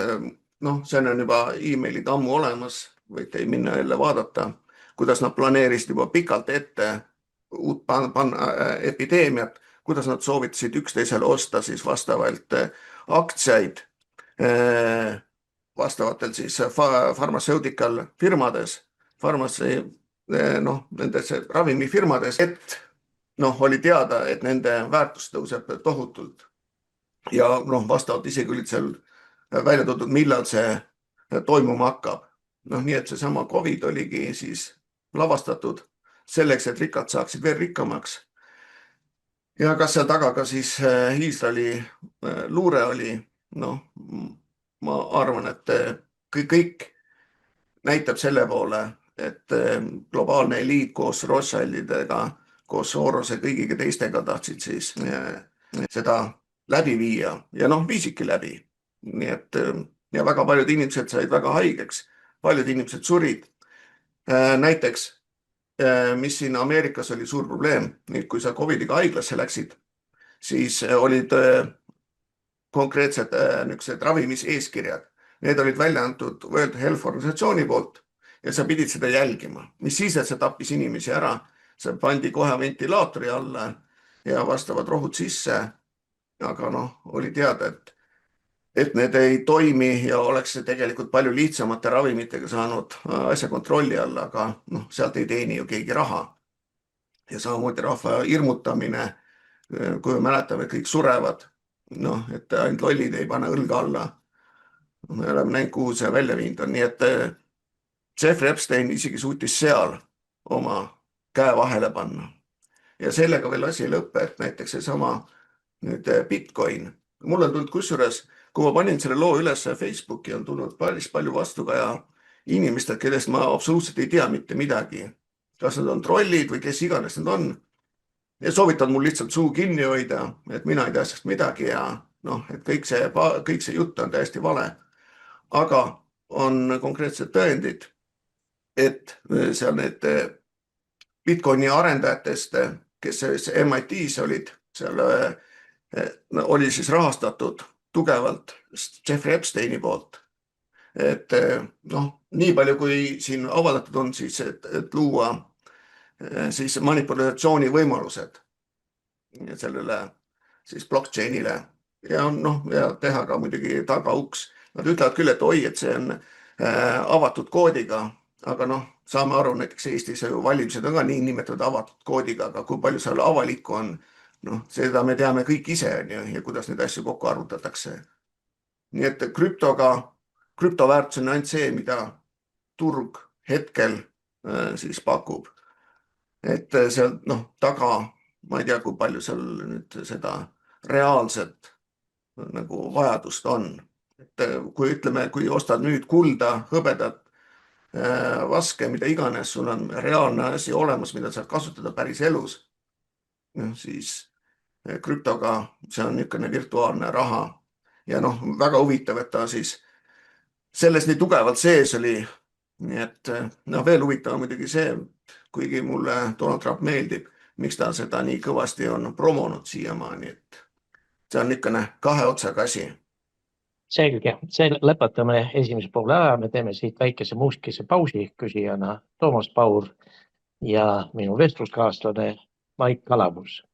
noh, see on juba emailid ammu olemas, võite minna jälle vaadata, kuidas nad planeerisid juba pikalt ette uut epideemiat, kuidas nad soovitasid üksteisele osta siis vastavalt aktsiaid vastavatel siis pharmaceutical firmades, nendes ravimifirmades, et oli teada, et nende väärtus tõuseb tohutult. Ja vastavalt isegi olid seal välja toodud, millal see toimuma hakkab. Nii et seesama COVID oligi siis lavastatud selleks, et rikkad saaksid veel rikkamaks. Ja kas seal taga ka siis Iisraeli luure oli, ma arvan, et kõik näitab selle poole, et globaalne eliit koos Rothschildidega, koos Sorose kõigiga teistega tahtsid siis seda läbi viia ja viisidki läbi. Nii et ja väga paljud inimesed said väga haigeks, paljud inimesed surid. Näiteks, mis siin Ameerikas oli suur probleem, kui sa COVIDiga haiglasse läksid, siis olid konkreetsed niisugused ravimiseeskirjad. Need olid välja antud World Health Organisatsiooni poolt ja sa pidid seda jälgima. Mis siis, et see tappis inimesi ära, see pandi kohe ventilaatori alla ja vastavad rohud sisse. Aga oli teada, et need ei toimi ja oleks tegelikult palju lihtsamate ravimitega saanud asja kontrolli alla, aga sealt ei teeni ju keegi raha. Ja samamoodi rahva hirmutamine, kui mäletame, kõik surevad, et ainult lollid ei pane õlga alla. Me oleme näinud, kuhu see välja viinud on, nii et Jeffrey Epstein isegi suutis seal oma käe vahele panna. Ja sellega veel asi ei lõppe, et näiteks seesama nüüd Bitcoin. Mul on tulnud kusjuures, kui ma panin selle loo üles Facebooki, on tulnud päris palju vastukaja inimestelt, kellest ma absoluutselt ei tea mitte midagi. Kas nad on trollid või kes iganes nad on. Ja soovitavad mul lihtsalt suu kinni hoida, et mina ei tea sellest midagi ja et kõik see jutt on täiesti vale. Aga on konkreetsed tõendid, et seal need Bitcoini arendajatest, kes MIT-s olid, seal oli siis rahastatud tugevalt Jeffrey Epsteini poolt. Et nii palju, kui siin avaldatud on siis, et luua siis manipulatsiooni võimalused sellele siis blockchainile ja teha ka muidugi tagauks. Nad ütlevad küll, et oi, et see on avatud koodiga, aga saame aru, näiteks Eestis valimised on ka nii nimetatud avatud koodiga, aga kui palju seal avalikku on, seda me teame kõik ise ja kuidas neid asju kokku arvutatakse. Nii et krüptoväärtus on ainult see, mida turg hetkel siis pakub. Et seal taga, ma ei tea, kui palju seal nüüd seda reaalset nagu vajadust on. Et kui ütleme, kui ostad nüüd kulda, hõbedat, vaske, mida iganes, sul on reaalne asi olemas, mida saad kasutada päris elus, siis krüptoga see on niisugune virtuaalne raha. Ja väga huvitav, et ta siis selles nii tugevalt sees oli. Nii et veel huvitav muidugi see, kuigi mulle Donald Trump meeldib, miks ta seda nii kõvasti on promonud siiamaani, et see on niisugune kahe otsaga asi. Selge, lõpetame esimese poole ära, me teeme siit väikese muusikese pausi, küsijana Toomas Paur ja minu vestluskaaslane Maik Kalabus.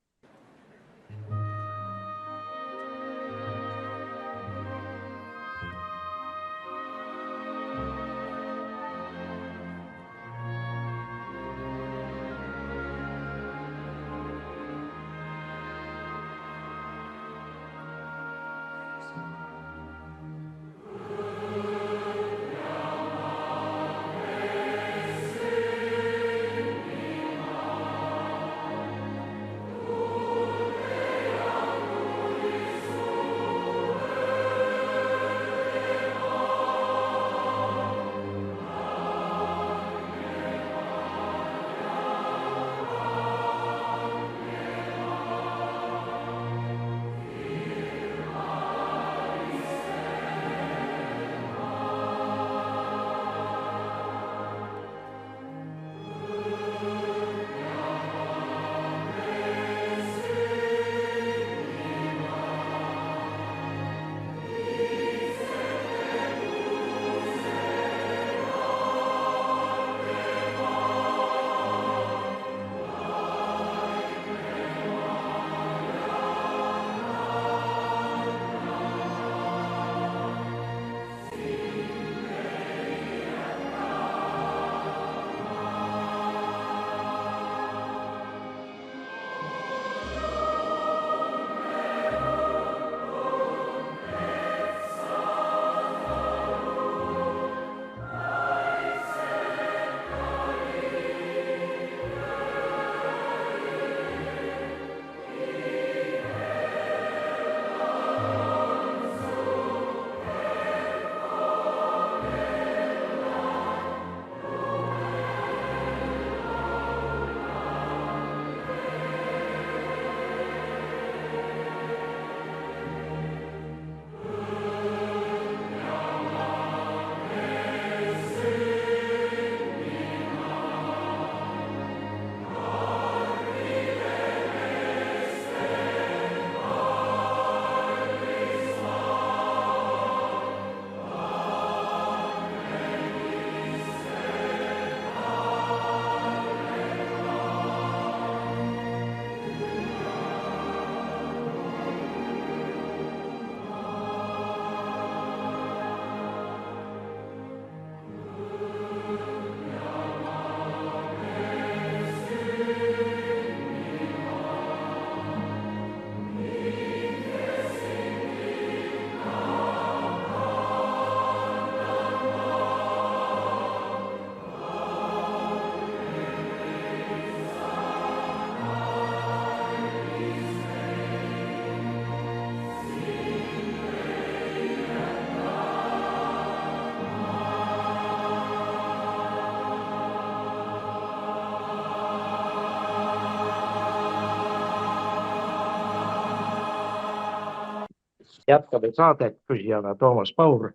Jätkame saadet küsijana Toomas Paur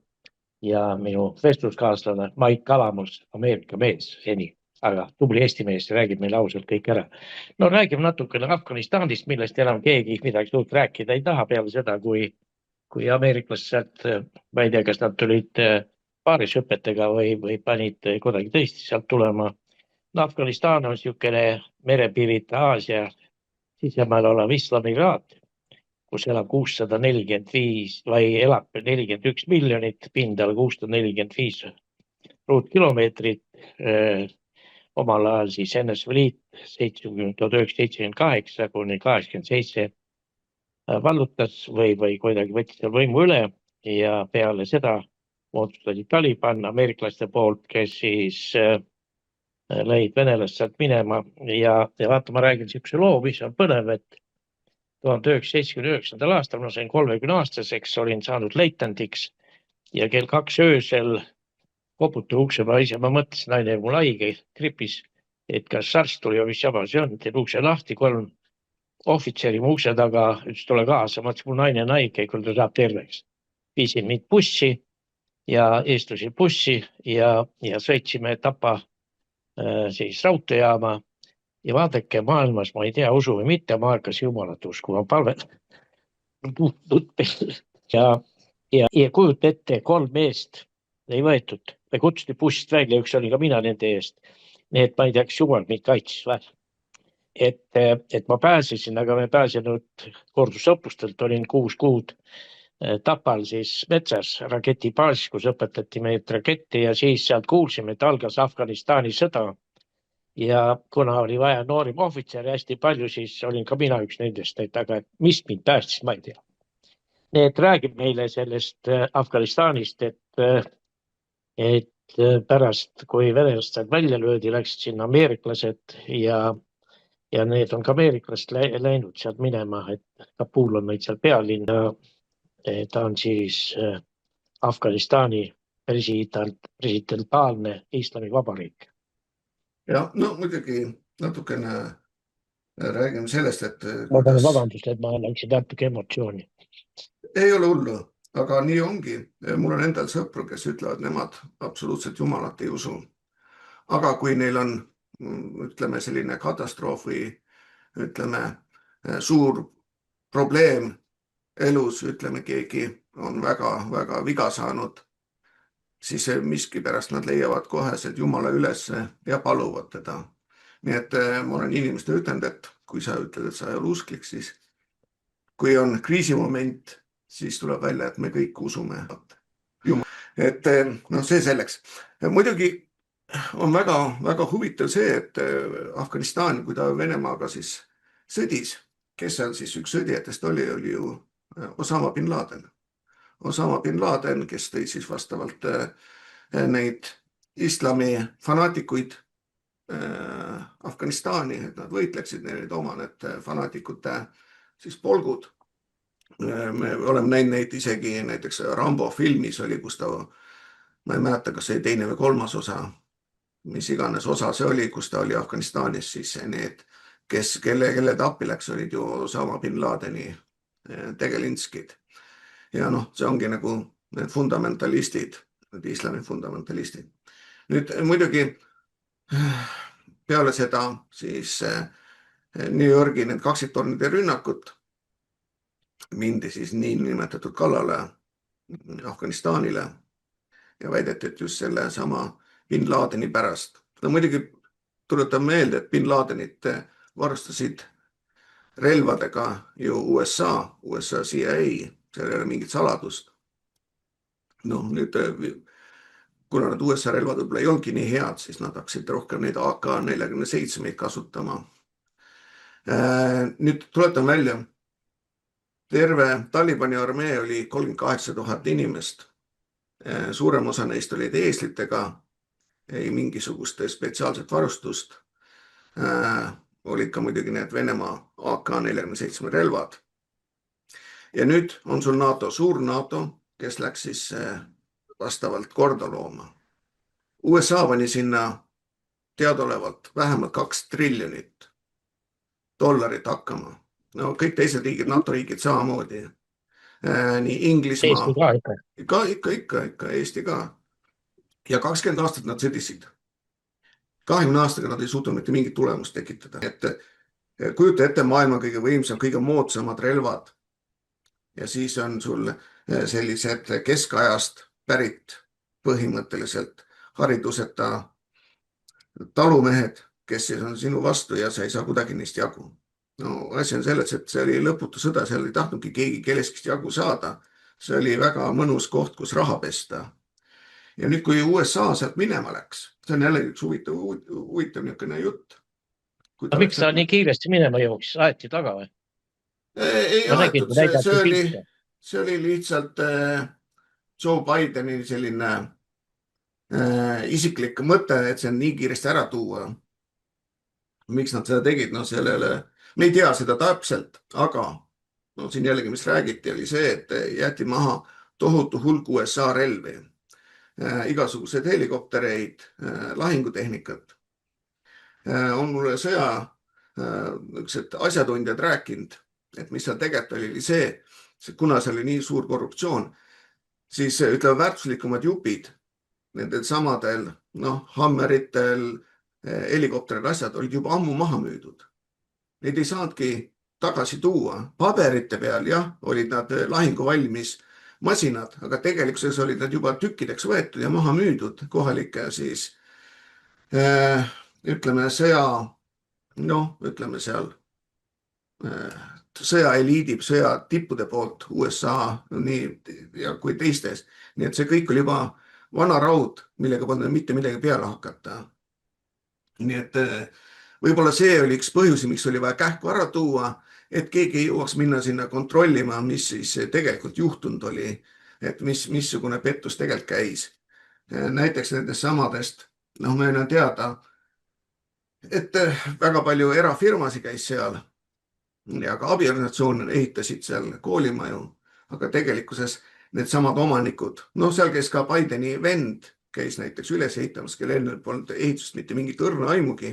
ja minu vestluskaaslane Maik Kalamus, Ameerika mees seni, aga tubli Eesti mees räägib meile ausalt kõik ära. No räägime natukene Afganistanist, millest enam keegi midagi suurt rääkida ei taha peale seda, kui ameeriklased, ma ei tea, kas nad tulid paarisõpetega või panid kuidagi tõesti sealt tulema. No Afganistan on niisugune merepiirita Aasia sisemaal olev Islamiraat, kus elab 645 või elab 41 miljonit, pindal 645 ruutkilomeetrit. Omal ajal siis NSV Liit 1978 kuni 87 vallutas või kuidagi võttis seal võimu üle ja peale seda moodustati Taliban ameeriklaste poolt, kes siis lõid venelast sealt minema ja vaata, ma räägin niisuguse loo, mis on põnev, et 1979. aastal, ma sain 30-aastaseks, olin saanud leitandiks ja kell 2 öösel koputu ukse paise, ma mõtlesin, naine mul haige gripis, et kas arst tuli või mis jama see on, teen ukse lahti, 3 ohvitseri mu ukse taga, ütles tule kaasa, ma ütlesin, mul naine on haige, küll ta saab terveks. Viisin mind bussi ja istusin bussi ja sõitsime Tapa siis raudteejaama ja vaadake maailmas, ma ei tea, usu või mitte, ma hakkas jumalat uskuma, ja kujuta ette, 3 meest ei võetud, me kutsuti bussist välja, üks oli ka mina nende eest. Nii et ma ei tea, kas jumal mind kaitsis või. Et ma pääsesin, aga me pääsenud kordusõppustelt, olin 6 kuud Tapal siis metsas raketibaasis, kus õpetati meid raketti ja siis sealt kuulsime, et algas Afganistani sõda. Ja kuna oli vaja noorim ohvitseri hästi palju, siis olin ka mina üks nendest, aga mis mind päästis, ma ei tea. Nii et räägib meile sellest Afganistanist, et pärast, kui venelased välja löödi, läksid sinna ameeriklased ja need on ka ameeriklased läinud sealt minema, et Kabul on meid seal pealinna. Ta on siis Afganistani presidentaalne islamivabariik. Ja, no muidugi natukene räägime sellest, et Vabandust, et ma läksin natuke emotsiooni. Ei ole hullu, aga nii ongi. Mul on endal sõpru, kes ütlevad, nemad absoluutselt jumalat ei usu. Aga kui neil on, ütleme, selline katastroof või ütleme, suur probleem elus, ütleme, keegi on väga viga saanud, siis miskipärast nad leiavad koheselt Jumala üles ja paluvad teda. Nii et ma olen inimestele ütelnud, et kui sa ütled, et sa ei ole usklik, siis kui on kriisimoment, siis tuleb välja, et me kõik usume Jumal. Et no see selleks. Muidugi on väga huvitav see, et Afganistan, kui ta Venemaaga siis sõdis, kes seal siis üks sõdijatest oli ju Osama bin Laden. Osama bin Laden, kes tõi siis vastavalt neid islami fanaatikuid Afganistani, et nad võitleksid neid oma need fanaatikute siis polgud. Me oleme näinud neid isegi näiteks Rambo filmis oli, kus ta, ma ei mäleta, kas see 2. või 3. osa, mis iganes osa see oli, kus ta oli Afganistanis, siis need, kelle ta appi läks, olid ju Osama bin Ladeni tegelinskid. Ja noh, see ongi nagu need fundamentalistid, need islami fundamentalistid. Nüüd muidugi peale seda siis New Yorgi need kaksiktornide rünnakut mindi siis niinimetatud kallale Afganistanile ja väideti, et just selle sama bin Ladeni pärast. No muidugi tuletan meelde, et bin Ladenit varustasid relvadega ju USA CIA, seal ei ole mingit saladust. No nüüd, kuna need USA relvad võib-olla ei olnudki nii head, siis nad hakkasid rohkem neid AK-47 kasutama. Nüüd tuletan välja, terve Talibani armee oli 38 000 inimest. Suurem osa neist olid eeslitega, ei mingisugust spetsiaalset varustust. Olid ka muidugi need Venemaa AK-47 relvad. Ja nüüd on sul NATO, suur NATO, kes läks siis vastavalt korda looma. USA pani sinna teadolevalt vähemalt $2 triljonit hakkama. No kõik teised riigid, NATO riigid samamoodi. nii Inglismaa, Eesti ka ikka. ikka Eesti ka. Ja 20 aastat nad sõdisid. 20 aastaga nad ei suutnud mitte mingit tulemust tekitada. Et kujuta ette maailma kõige võimsam, kõige moodsamad relvad. Ja siis on sul sellised keskajast pärit põhimõtteliselt hariduseta talumehed, kes siis on sinu vastu ja sa ei saa kuidagi neist jagu. No asi on selles, et see oli lõputu sõda, seal ei tahtnudki keegi kellestki jagu saada. See oli väga mõnus koht, kus raha pesta. Ja nüüd, kui USA sealt minema läks, see on jälle üks huvitav niisugune jutt. Aga miks ta nii kiiresti minema jooksis? Aeti taga või? Ei aetud, see oli lihtsalt Joe Bideni selline isiklik mõte, et see on nii kiiresti ära tuua. Miks nad seda tegid? No sellele, me ei tea seda täpselt, aga no siin jällegi, mis räägiti, oli see, et jäeti maha tohutu hulk USA relvi, igasugused helikoptereid, lahingutehnikat. On mulle sõja asjatundjad rääkinud, et mis seal tegelikult oli see, kuna see oli nii suur korruptsioon, siis ütleme väärtuslikumad jupid nendel samadel hammeritel, helikopteril asjad olid juba ammu maha müüdud. Neid ei saadki tagasi tuua. Paberite peal, jah, olid nad lahinguvalmis masinad, aga tegelikkuses olid nad juba tükkideks võetud ja maha müüdud kohalike siis ütleme sõja, ütleme seal sõjaeliidi, sõja tippude poolt USA nii ja kui teistes. Nii et see kõik oli juba vana raud, millega polnud mitte midagi peale hakata. Nii et võib-olla see oli üks põhjusi, miks oli vaja kähku ära tuua, et keegi ei jõuaks minna sinna kontrollima, mis siis tegelikult juhtunud oli, et missugune pettus tegelikult käis. Näiteks nendest samadest, meil on teada, et väga palju erafirmasi käis seal ja ka abiorganisatsioonid ehitasid seal koolimaju, aga tegelikkuses need samad omanikud, seal käis ka Bideni vend, käis näiteks üles ehitamas, kellel polnud ehitust mitte mingit õrna aimugi,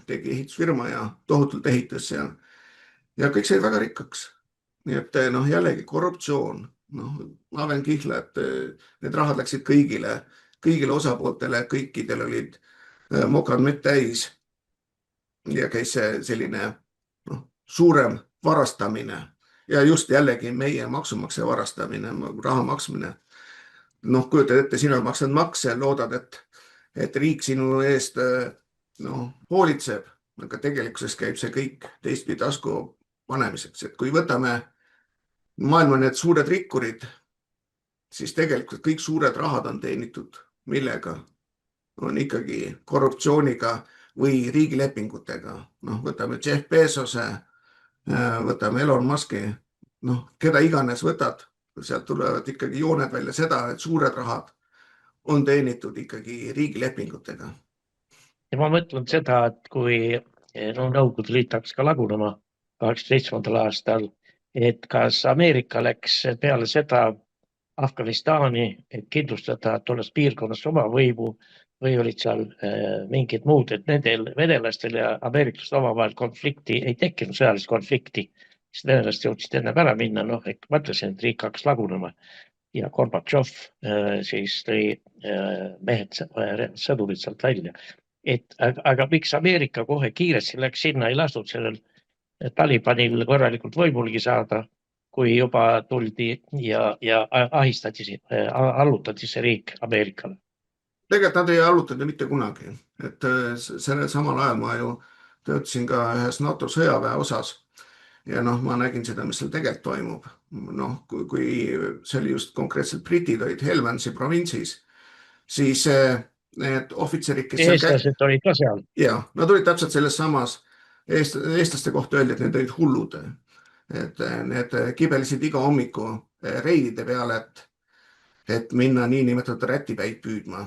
tegi ehitusfirma ja tohutult ehitas seal. Ja kõik said väga rikkaks. Nii et jällegi korruptsioon. Aven kihla, et need rahad läksid kõigile osapooltele, kõikidel olid mokad mett täis ja käis selline suurem varastamine ja just jällegi meie maksumaksja varastamine, raha maksmine. Kujutad ette, sina maksad makse, loodad, et riik sinu eest hoolitseb, aga tegelikkuses käib see kõik teistpidi tasku panemiseks. Et kui võtame maailma need suured rikkurid, siis tegelikult kõik suured rahad on teenitud millega? On ikkagi korruptsiooniga või riigilepingutega. Võtame Jeff Bezose, võtame Elon Muski, keda iganes võtad, sealt tulevad ikkagi jooned välja seda, et suured rahad on teenitud ikkagi riigilepingutega. Ja ma mõtlen seda, et kui Nõukogude Liit hakkas ka lagunema 87. aastal, et kas Ameerika läks peale seda Afganistani, et kindlustada tolles piirkonnas oma võimu või olid seal mingid muud, et nendel venelastel ja ameeriklastel omavahel konflikti ei tekkinud, sõjalist konflikti. Venelased jõudsid enne ära minna, ma ütlesin, et riik hakkas lagunema ja Gorbatšov siis tõi mehed, sõdurid sealt välja. Aga miks Ameerika kohe kiiresti läks sinna, ei lastud sellel Talibanil korralikult võimulgi saada, kui juba tuldi ja allutati see riik Ameerikale? Tegelikult nad ei allutanud mitte kunagi. Et sellel samal ajal ma ju töötasin ka ühes NATO sõjaväe osas ja ma nägin seda, mis seal tegelikult toimub. Kui see oli just konkreetselt britid olid Helmandsi provintsis, siis need ohvitserid, kes eestlased olid ka seal. Ja, nad olid täpselt selles samas eestlaste kohta öeldi, et need olid hullud. Et need kibelisid iga hommiku reidide peale, et minna niinimetatud rätipäid püüdma.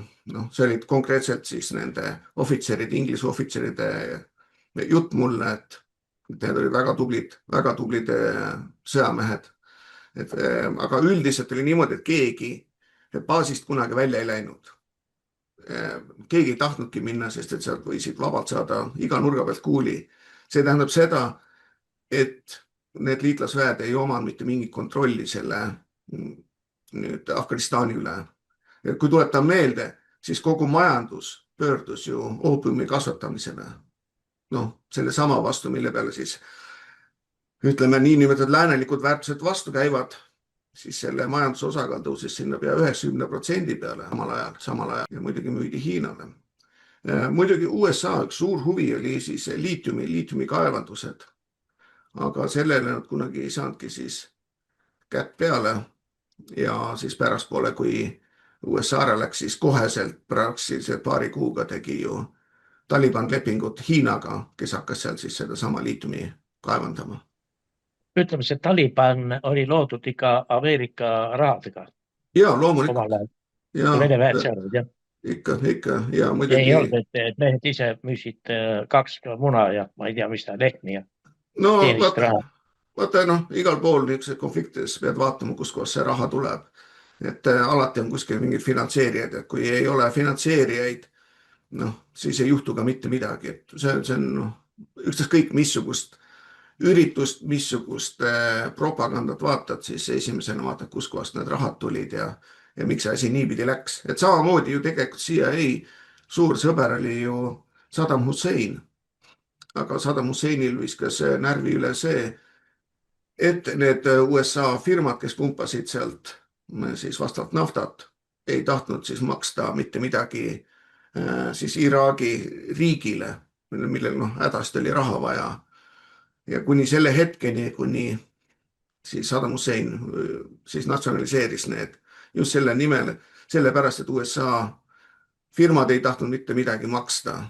See olid konkreetselt siis nende ohvitseride, inglise ohvitseride jutt mulle, et need olid väga tublid sõjamehed. Aga üldiselt oli niimoodi, et keegi baasist kunagi välja ei läinud. Keegi ei tahtnudki minna, sest et sealt võisid vabalt saada iga nurga pealt kuuli. See tähendab seda, et need liitlasväed ei oma mitte mingit kontrolli selle nüüd Afganistani üle. Kui tuletan meelde, siis kogu majandus pöördus ju oopiumi kasvatamisele. Noh, selle sama vastu, mille peale siis ütleme niinimetatud läänelikud väärtused vastu käivad, siis selle majanduse osakaal tõusis sinna pea 90% peale samal ajal ja muidugi müüdi Hiinale. Muidugi USA üks suur huvi oli siis liitiumi kaevandused, aga sellele nad kunagi ei saanudki siis kätt peale ja siis pärastpoole, kui USA-le läks, siis koheselt praktiliselt paari kuuga tegi ju Taliban lepingut Hiinaga, kes hakkas seal siis seda sama liitiumi kaevandama. Ütleme, see Taliban oli loodud ikka Ameerika rahadega. Jaa, loomulikult. Vene väed seal olid, jah. Ikka ja muidugi. Ei olnud, et mehed ise müüsid 2 muna ja ma ei tea, mis ta lehmi ja teenist raha. Vaata, igal pool niisugused konfliktides pead vaatama, kuskohast see raha tuleb. Et alati on kuskil mingid finantseerijad, et kui ei ole finantseerijaid, siis ei juhtu ka mitte midagi. Et see on ükstaskõik missugust üritust, missugust propagandat vaatad, siis esimesena vaatad, kuskohast need rahad tulid ja miks see asi niipidi läks. Et samamoodi ju tegelikult CIA suur sõber oli ju Saddam Hussein. Aga Saddam Husseinil viskas närvi üle see, et need USA firmad, kes pumpasid sealt siis vastavalt naftat, ei tahtnud siis maksta mitte midagi siis Iraagi riigile, millel hädasti oli raha vaja. Ja kuni selle hetkeni, kuni siis Saddam Hussein siis natsionaliseeris need just selle nimel, sellepärast, et USA firmad ei tahtnud mitte midagi maksta.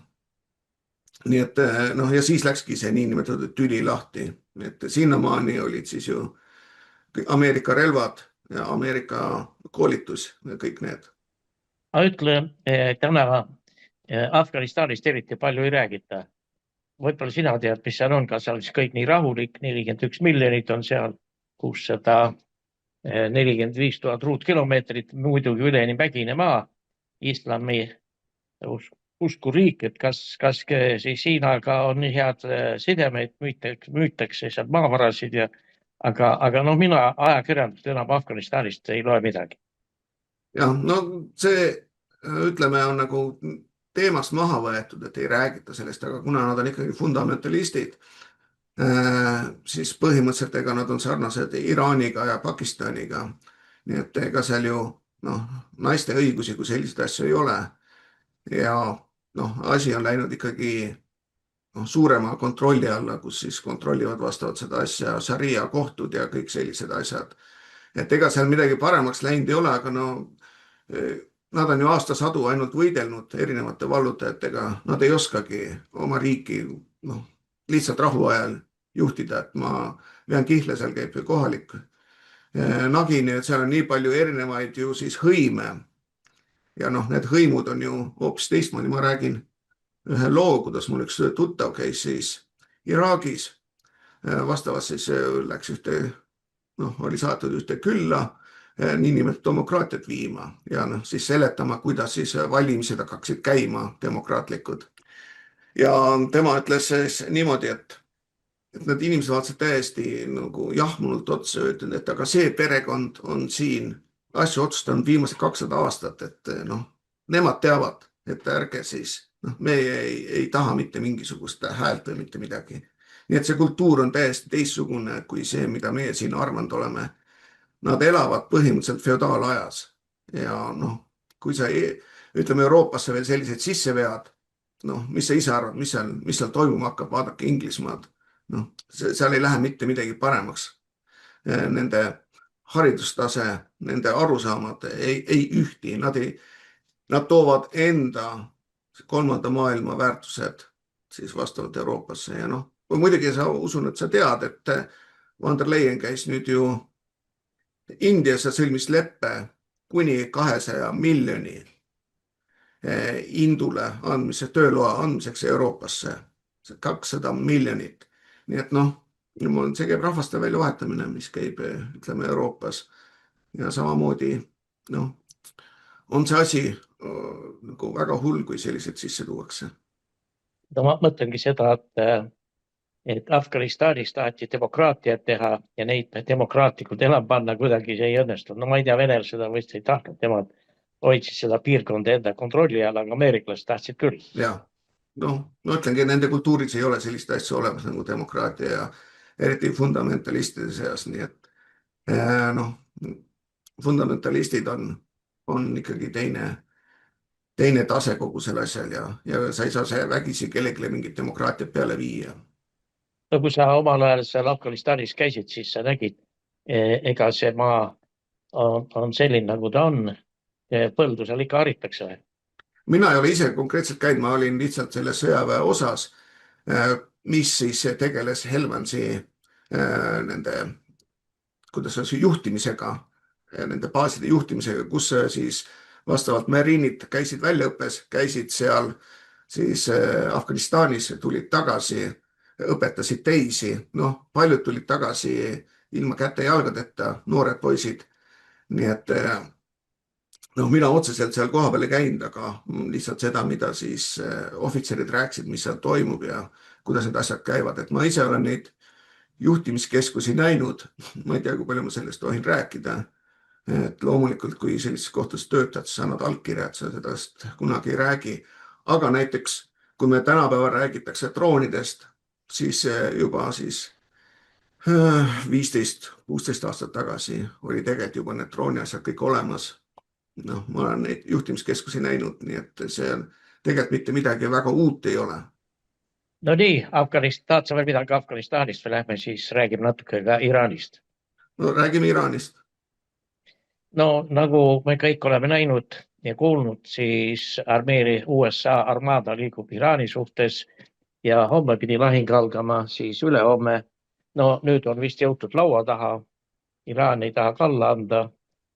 Nii et ja siis läkski see niinimetatud tüli lahti. Et sinnamaani olid siis ju Ameerika relvad ja Ameerika koolitus ja kõik need. Ma ütle, täna Afganistanist eriti palju ei räägita. Võib-olla sina tead, mis seal on, kas seal on kõik nii rahulik, 41 miljonit on seal, 645 000 ruutkilomeetrit, muidugi üleni mägine maa, islami uskuriik, et kas siis Hiinaga on nii head sidemeid, müütakse seal maavarasid aga mina ajakirjandust enam Afganistanist ei loe midagi. Jah, see ütleme on nagu teemast maha võetud, et ei räägita sellest, aga kuna nad on ikkagi fundamentalistid, siis põhimõtteliselt ega nad on sarnased Iraaniga ja Pakistaniga. Nii et ega seal ju naiste õigusi, kui selliseid asju ei ole. Ja asi on läinud ikkagi suurema kontrolli alla, kus siis kontrollivad vastavalt seda asja šaria kohtud ja kõik sellised asjad. Et ega seal midagi paremaks läinud ei ole, aga nad on ju aastasadu ainult võidelnud erinevate vallutajatega. Nad ei oskagi oma riiki lihtsalt rahuajal juhtida, et ma vean Kihla, seal käib kohalik nagini, et seal on nii palju erinevaid ju siis hõime. Ja need hõimud on ju hoopis teistmoodi. Ma räägin ühe loo, kuidas mul üks tuttav käis siis Iraagis. Vastavalt siis läks oli saatud ühte külla niinimetatud demokraatiat viima ja siis seletama, kuidas siis valimised hakkaksid käima demokraatlikud. Ja tema ütles siis niimoodi, et need inimesed vaatasid täiesti nagu jahmunult otsa, ütlen, et aga see perekond on siin asju otsustanud viimased 200 aastat, et nemad teavad, et ärge siis, me ei taha mitte mingisugust häält või mitte midagi. Nii et see kultuur on täiesti teistsugune kui see, mida meie siin arvanud oleme. Nad elavad põhimõtteliselt feodaalajas ja kui sa ütleme Euroopasse veel sellised sisse vead, mis sa ise arvad, mis seal toimuma hakkab, vaadake Inglismaad, seal ei lähe mitte midagi paremaks. Nende haridustase, nende arusaamad ei ühti, nad toovad enda kolmanda maailma väärtused siis vastavalt Euroopasse ja muidugi sa usun, et sa tead, et Van der Leyen käis nüüd ju Indias ja sõlmis leppe kuni 200 miljoni indule andmise, tööloa andmiseks Euroopasse. 200 miljonit. Nii et see käib rahvaste väljavahetamine, mis käib, ütleme, Euroopas. Ja samamoodi on see asi nagu väga hull, kui sellised sisse tuuakse. Ma mõtlengi seda, et et Afganistanis taheti demokraatiat teha ja neid demokraatlikult elama panna, kuidagi see ei õnnestunud. No ma ei tea, venelased seda vist ei tahtnud, nemad hoidsid seda piirkonda enda kontrolli all, aga ameeriklased tahtsid küll. Ja noh, ma ütlengi, nende kultuuris ei ole sellist asja olemas nagu demokraatia ja eriti fundamentalistide seas, nii et noh, fundamentalistid on ikkagi teine tase kogu selle asjal ja sa ei saa see vägisi kellelegi mingit demokraatiat peale viia. No kui sa omal ajal seal Afganistanis käisid, siis sa nägid, ega see maa on selline, nagu ta on. Põldu seal ikka haritakse või? Mina ei ole ise konkreetselt käinud, ma olin lihtsalt selle sõjaväe osas, mis siis tegeles Helmansi nende, kuidas see juhtimisega, nende baaside juhtimisega, kus siis vastavalt mariinid käisid väljaõppes, käisid seal siis Afganistanis, tulid tagasi, õpetasid teisi, noh, paljud tulid tagasi ilma käte jalgadeta, noored poisid. Nii et noh, mina otseselt seal kohapeal ei käinud, aga lihtsalt seda, mida siis ohvitserid rääkisid, mis seal toimub ja kuidas need asjad käivad. Et ma ise olen neid juhtimiskeskusi näinud, ma ei tea, kui palju ma sellest tohin rääkida. Et loomulikult, kui sellises kohtas töötad, siis annad allkirja, et sa sellest kunagi ei räägi. Aga näiteks, kui me tänapäeval räägitakse droonidest, siis juba siis 15-16 aastat tagasi oli tegelikult juba need drooni asjad kõik olemas. Noh, ma olen neid juhtimiskeskusi näinud, nii et see on tegelikult mitte midagi väga uut ei ole. No nii, tahad sa veel midagi Afganistanist või lähme siis räägime natuke ka Iraanist? No räägime Iraanist. No nagu me kõik oleme näinud ja kuulnud, siis USA armaada liigub Iraani suhtes ja homme pidi lahing algama, siis ülehomme. No nüüd on vist jõutud laua taha. Iraan ei taha kalla anda,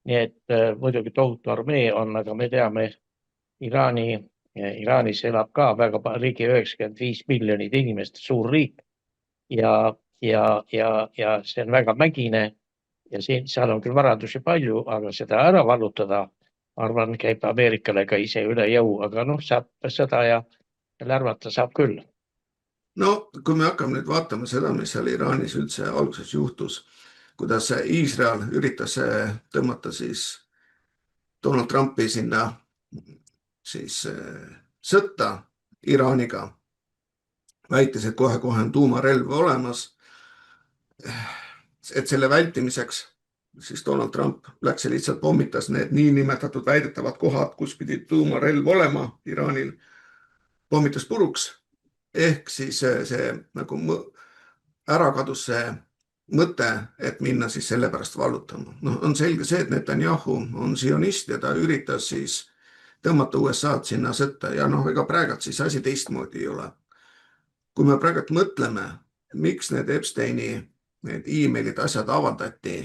nii et muidugi tohutu armee on, aga me teame, Iraanis elab ka väga ligi 95 miljonit inimest, suur riik ja see on väga mägine ja seal on küll varadusi palju, aga seda ära vallutada, arvan, käib Ameerikale ka ise üle jõu, aga noh, saab sõda ja lärvata saab küll. No kui me hakkame nüüd vaatama seda, mis seal Iraanis üldse alguses juhtus, kuidas Iisrael üritas tõmmata siis Donald Trumpi sinna siis sõtta Iraaniga, väites, et kohe on tuumarelv olemas. Et selle vältimiseks siis Donald Trump läks ja lihtsalt pommitas need niinimetatud väidetavad kohad, kus pidi tuumarelv olema Iraanil, pommitas puruks. Ehk siis see nagu ära kadus see mõte, et minna siis selle pärast vallutama. No, on selge see, et Netanyahu on sionist ja ta üritas siis tõmmata USA-d sinna sõtta ja noh, ega praegult siis asi teistmoodi ei ole. Kui me praegult mõtleme, miks need Epsteini need e-mailid asjad avaldati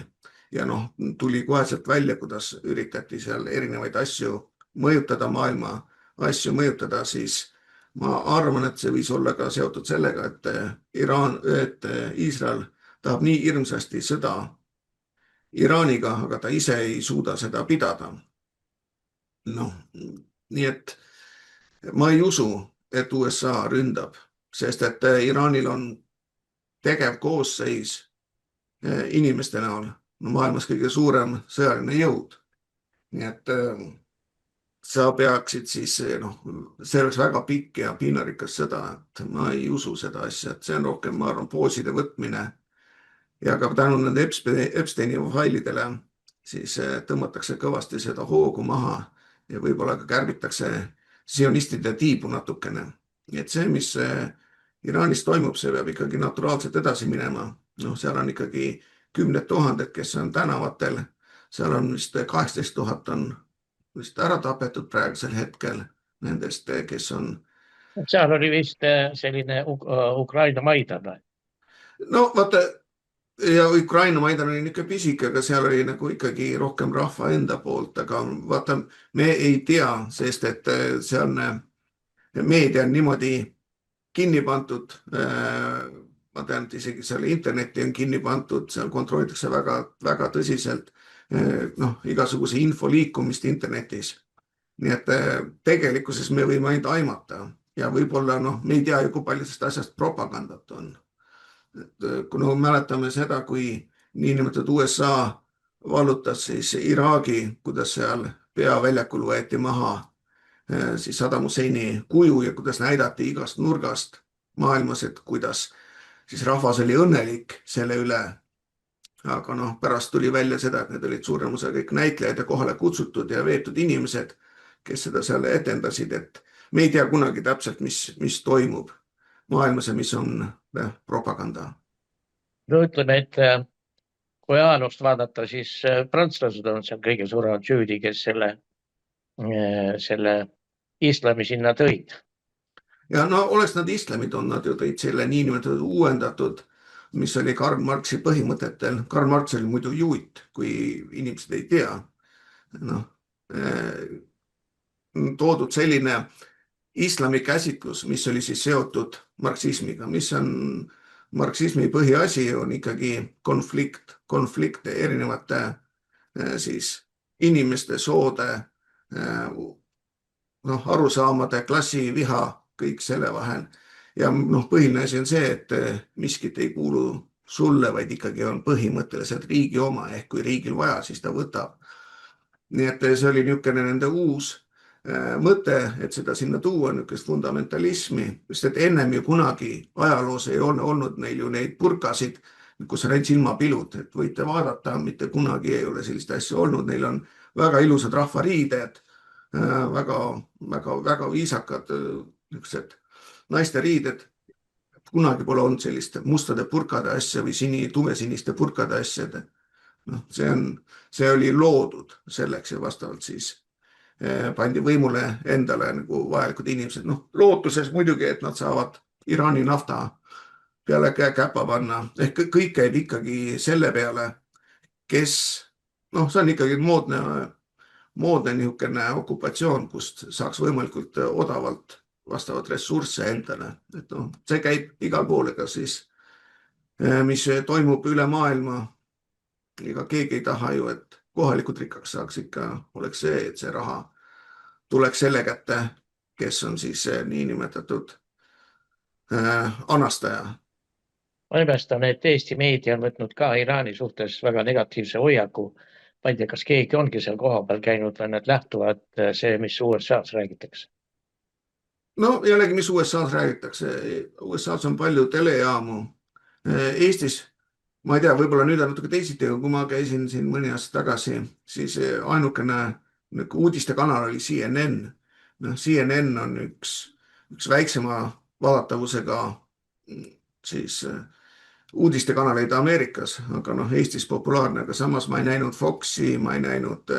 ja noh, tuli koheselt välja, kuidas üritati seal erinevaid asju mõjutada maailma, asju mõjutada, siis ma arvan, et see võis olla ka seotud sellega, et Iisrael tahab nii hirmsasti sõda Iraaniga, aga ta ise ei suuda seda pidada. Noh, nii et ma ei usu, et USA ründab, sest et Iraanil on tegev koosseis inimeste näol, maailmas kõige suurem sõjaline jõud. Nii et sa peaksid siis, noh, see oleks väga pikk ja piinarikas sõda, et ma ei usu seda asja, et see on rohkem, ma arvan, pooside võtmine ja ka tänu nende Epsteini failidele siis tõmmatakse kõvasti seda hoogu maha ja võib-olla ka kärbitakse sionistide tiibu natukene. Et see, mis Iraanis toimub, see peab ikkagi naturaalselt edasi minema. Noh, seal on ikkagi 10 000, kes on tänavatel. Seal on vist 18 000 on vist ära tapetud praegusel hetkel nendest, kes on... Seal oli vist selline Ukraina Maidan. No vaata, ja Ukraina Maidan oli ikka pisik, aga seal oli nagu ikkagi rohkem rahva enda poolt, aga vaata, me ei tea, sest et see on meedia on niimoodi kinni pandud, ma tean, et isegi seal interneti on kinni pandud, seal kontrollitakse väga tõsiselt igasuguse info liikumist internetis. Nii et tegelikkuses me võime ainult aimata ja võib-olla me ei tea ju, kui palju sellest asjast propagandat on. Kuna mäletame seda, kui niinimetatud USA vallutas siis Iraagi, kuidas seal peaväljakul võeti maha siis Saddam Husseini kuju ja kuidas näidati igast nurgast maailmas, et kuidas siis rahvas oli õnnelik selle üle. Aga noh, pärast tuli välja seda, et need olid suurem osa kõik näitlejad ja kohale kutsutud ja veetud inimesed, kes seda seal etendasid, et me ei tea kunagi täpselt, mis toimub maailmas ja mis on propaganda. No ütleme, et kui ajaloost vaadata, siis prantslased on seal kõige suuremad süüdi, kes selle islami sinna tõid. Ja no oleks nad islamid on, nad ju tõid selle niinimetatud uuendatud, mis oli Karl Marxi põhimõtetel. Karl Marx oli muidu juut, kui inimesed ei tea. Noh, toodud selline islami käsitlus, mis oli siis seotud marksismiga, mis on marksismi põhiasi, on ikkagi konflikt erinevate siis inimeste, soode, arusaamade, klassi, viha, kõik selle vahel. Ja põhiline asi on see, et miskit ei kuulu sulle, vaid ikkagi on põhimõtteliselt riigi oma, ehk kui riigil vaja, siis ta võtab. Nii et see oli niisugune nende uus mõte, et seda sinna tuua, niisugust fundamentalismi, sest et ennem ju kunagi ajaloos ei olnud neil ju neid purkasid, kus on ainult silmapilud, et võite vaadata, mitte kunagi ei ole sellist asja olnud, neil on väga ilusad rahvariided, väga viisakad niisugused naiste riided. Kunagi pole olnud selliste mustade purkade asja või tumesiniste purkade asjad. See oli loodud selleks ja vastavalt siis pandi võimule endale nagu vajalikud inimesed. Lootuses muidugi, et nad saavad Iraani nafta peale käpa panna. Ehk kõik käib ikkagi selle peale, kes, see on ikkagi moodne niisugune okupatsioon, kust saaks võimalikult odavalt vastavat ressursse endale. Et see käib igal pool, ega siis, mis toimub üle maailma, ega keegi ei taha ju, et kohalikud rikkaks saaks ikka, oleks see, et see raha tuleks selle kätte, kes on siis niinimetatud anastaja. Ma imestan, et Eesti meedia on võtnud ka Iraani suhtes väga negatiivse hoiaku. Ma ei tea, kas keegi ongi seal koha peal käinud või nad lähtuvad see, mis USA-s räägitakse. Jällegi, mis USA-s räägitakse. USA-s on palju telejaamu. Eestis, ma ei tea, võib-olla nüüd on natuke teisiti, aga kui ma käisin siin mõni aasta tagasi, siis ainukene uudistekanal oli CNN. CNN on üks väiksema vaadatavusega siis uudistekanaleid Ameerikas, aga Eestis populaarne, aga samas ma ei näinud Foxi, ma ei näinud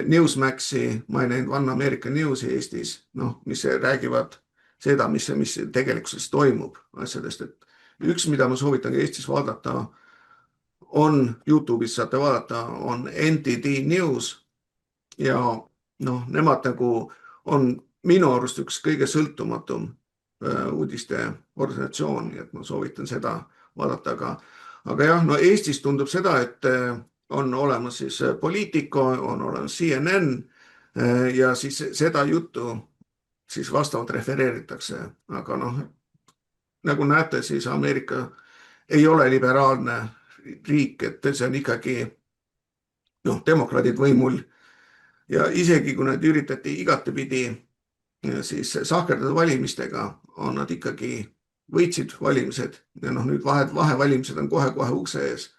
Newsmaxi, ma ei näinud One American Newsi Eestis, mis räägivad seda, mis tegelikkuses toimub asjadest, et üks, mida ma soovitan Eestis vaadata, on YouTube'is saate vaadata, on NTD News ja nemad nagu on minu arust üks kõige sõltumatum uudiste organisatsioon, et ma soovitan seda vaadata, aga jah, Eestis tundub seda, et on olemas siis Politico, on olemas CNN ja siis seda juttu siis vastavalt refereeritakse, aga nagu näete, siis Ameerika ei ole liberaalne riik, et see on ikkagi demokraadid võimul ja isegi kui nad üritati igatepidi siis sahkerdada valimistega, on nad ikkagi võitsid valimised ja nüüd vahevalimised on kohe-kohe ukse ees.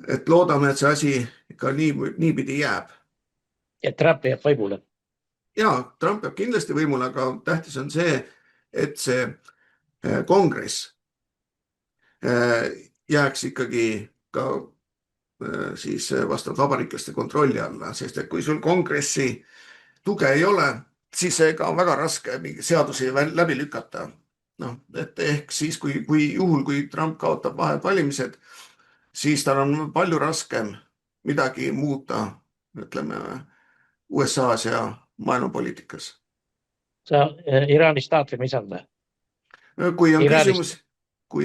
Et loodame, et see asi ikka niipidi jääb. Ja Trump jääb võimule. Jaa, Trump jääb kindlasti võimule, aga tähtis on see, et see kongress jääks ikkagi ka siis vastavalt vabariiklaste kontrolli alla, sest et kui sul kongressi tuge ei ole, siis ega on väga raske seadusi läbi lükata. Et ehk siis, kui Trump kaotab valimised, siis tal on palju raskem midagi muuta, ütleme, USA-s ja maailmapoliitikas. Sa Iraanist tahad või mis on? Kui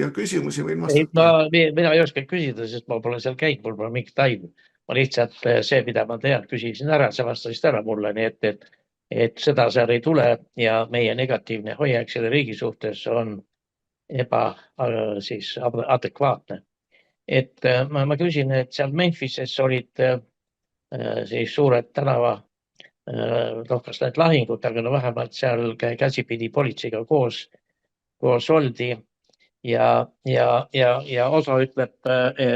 on küsimusi, võin vastata. Mina ei oska küsida, sest ma pole seal käinud, mul pole mingit aimu. Ma lihtsalt see, mida ma tean, küsisin ära, sa vastasid ära mulle, nii et seda seal ei tule ja meie negatiivne hoiak selle riigi suhtes on siis adekvaatne. Et ma küsin, et seal Memphises olid siis suured tänava, kas need lahingud, aga no vähemalt seal käsipidi politseiga koos oldi ja osa ütleb,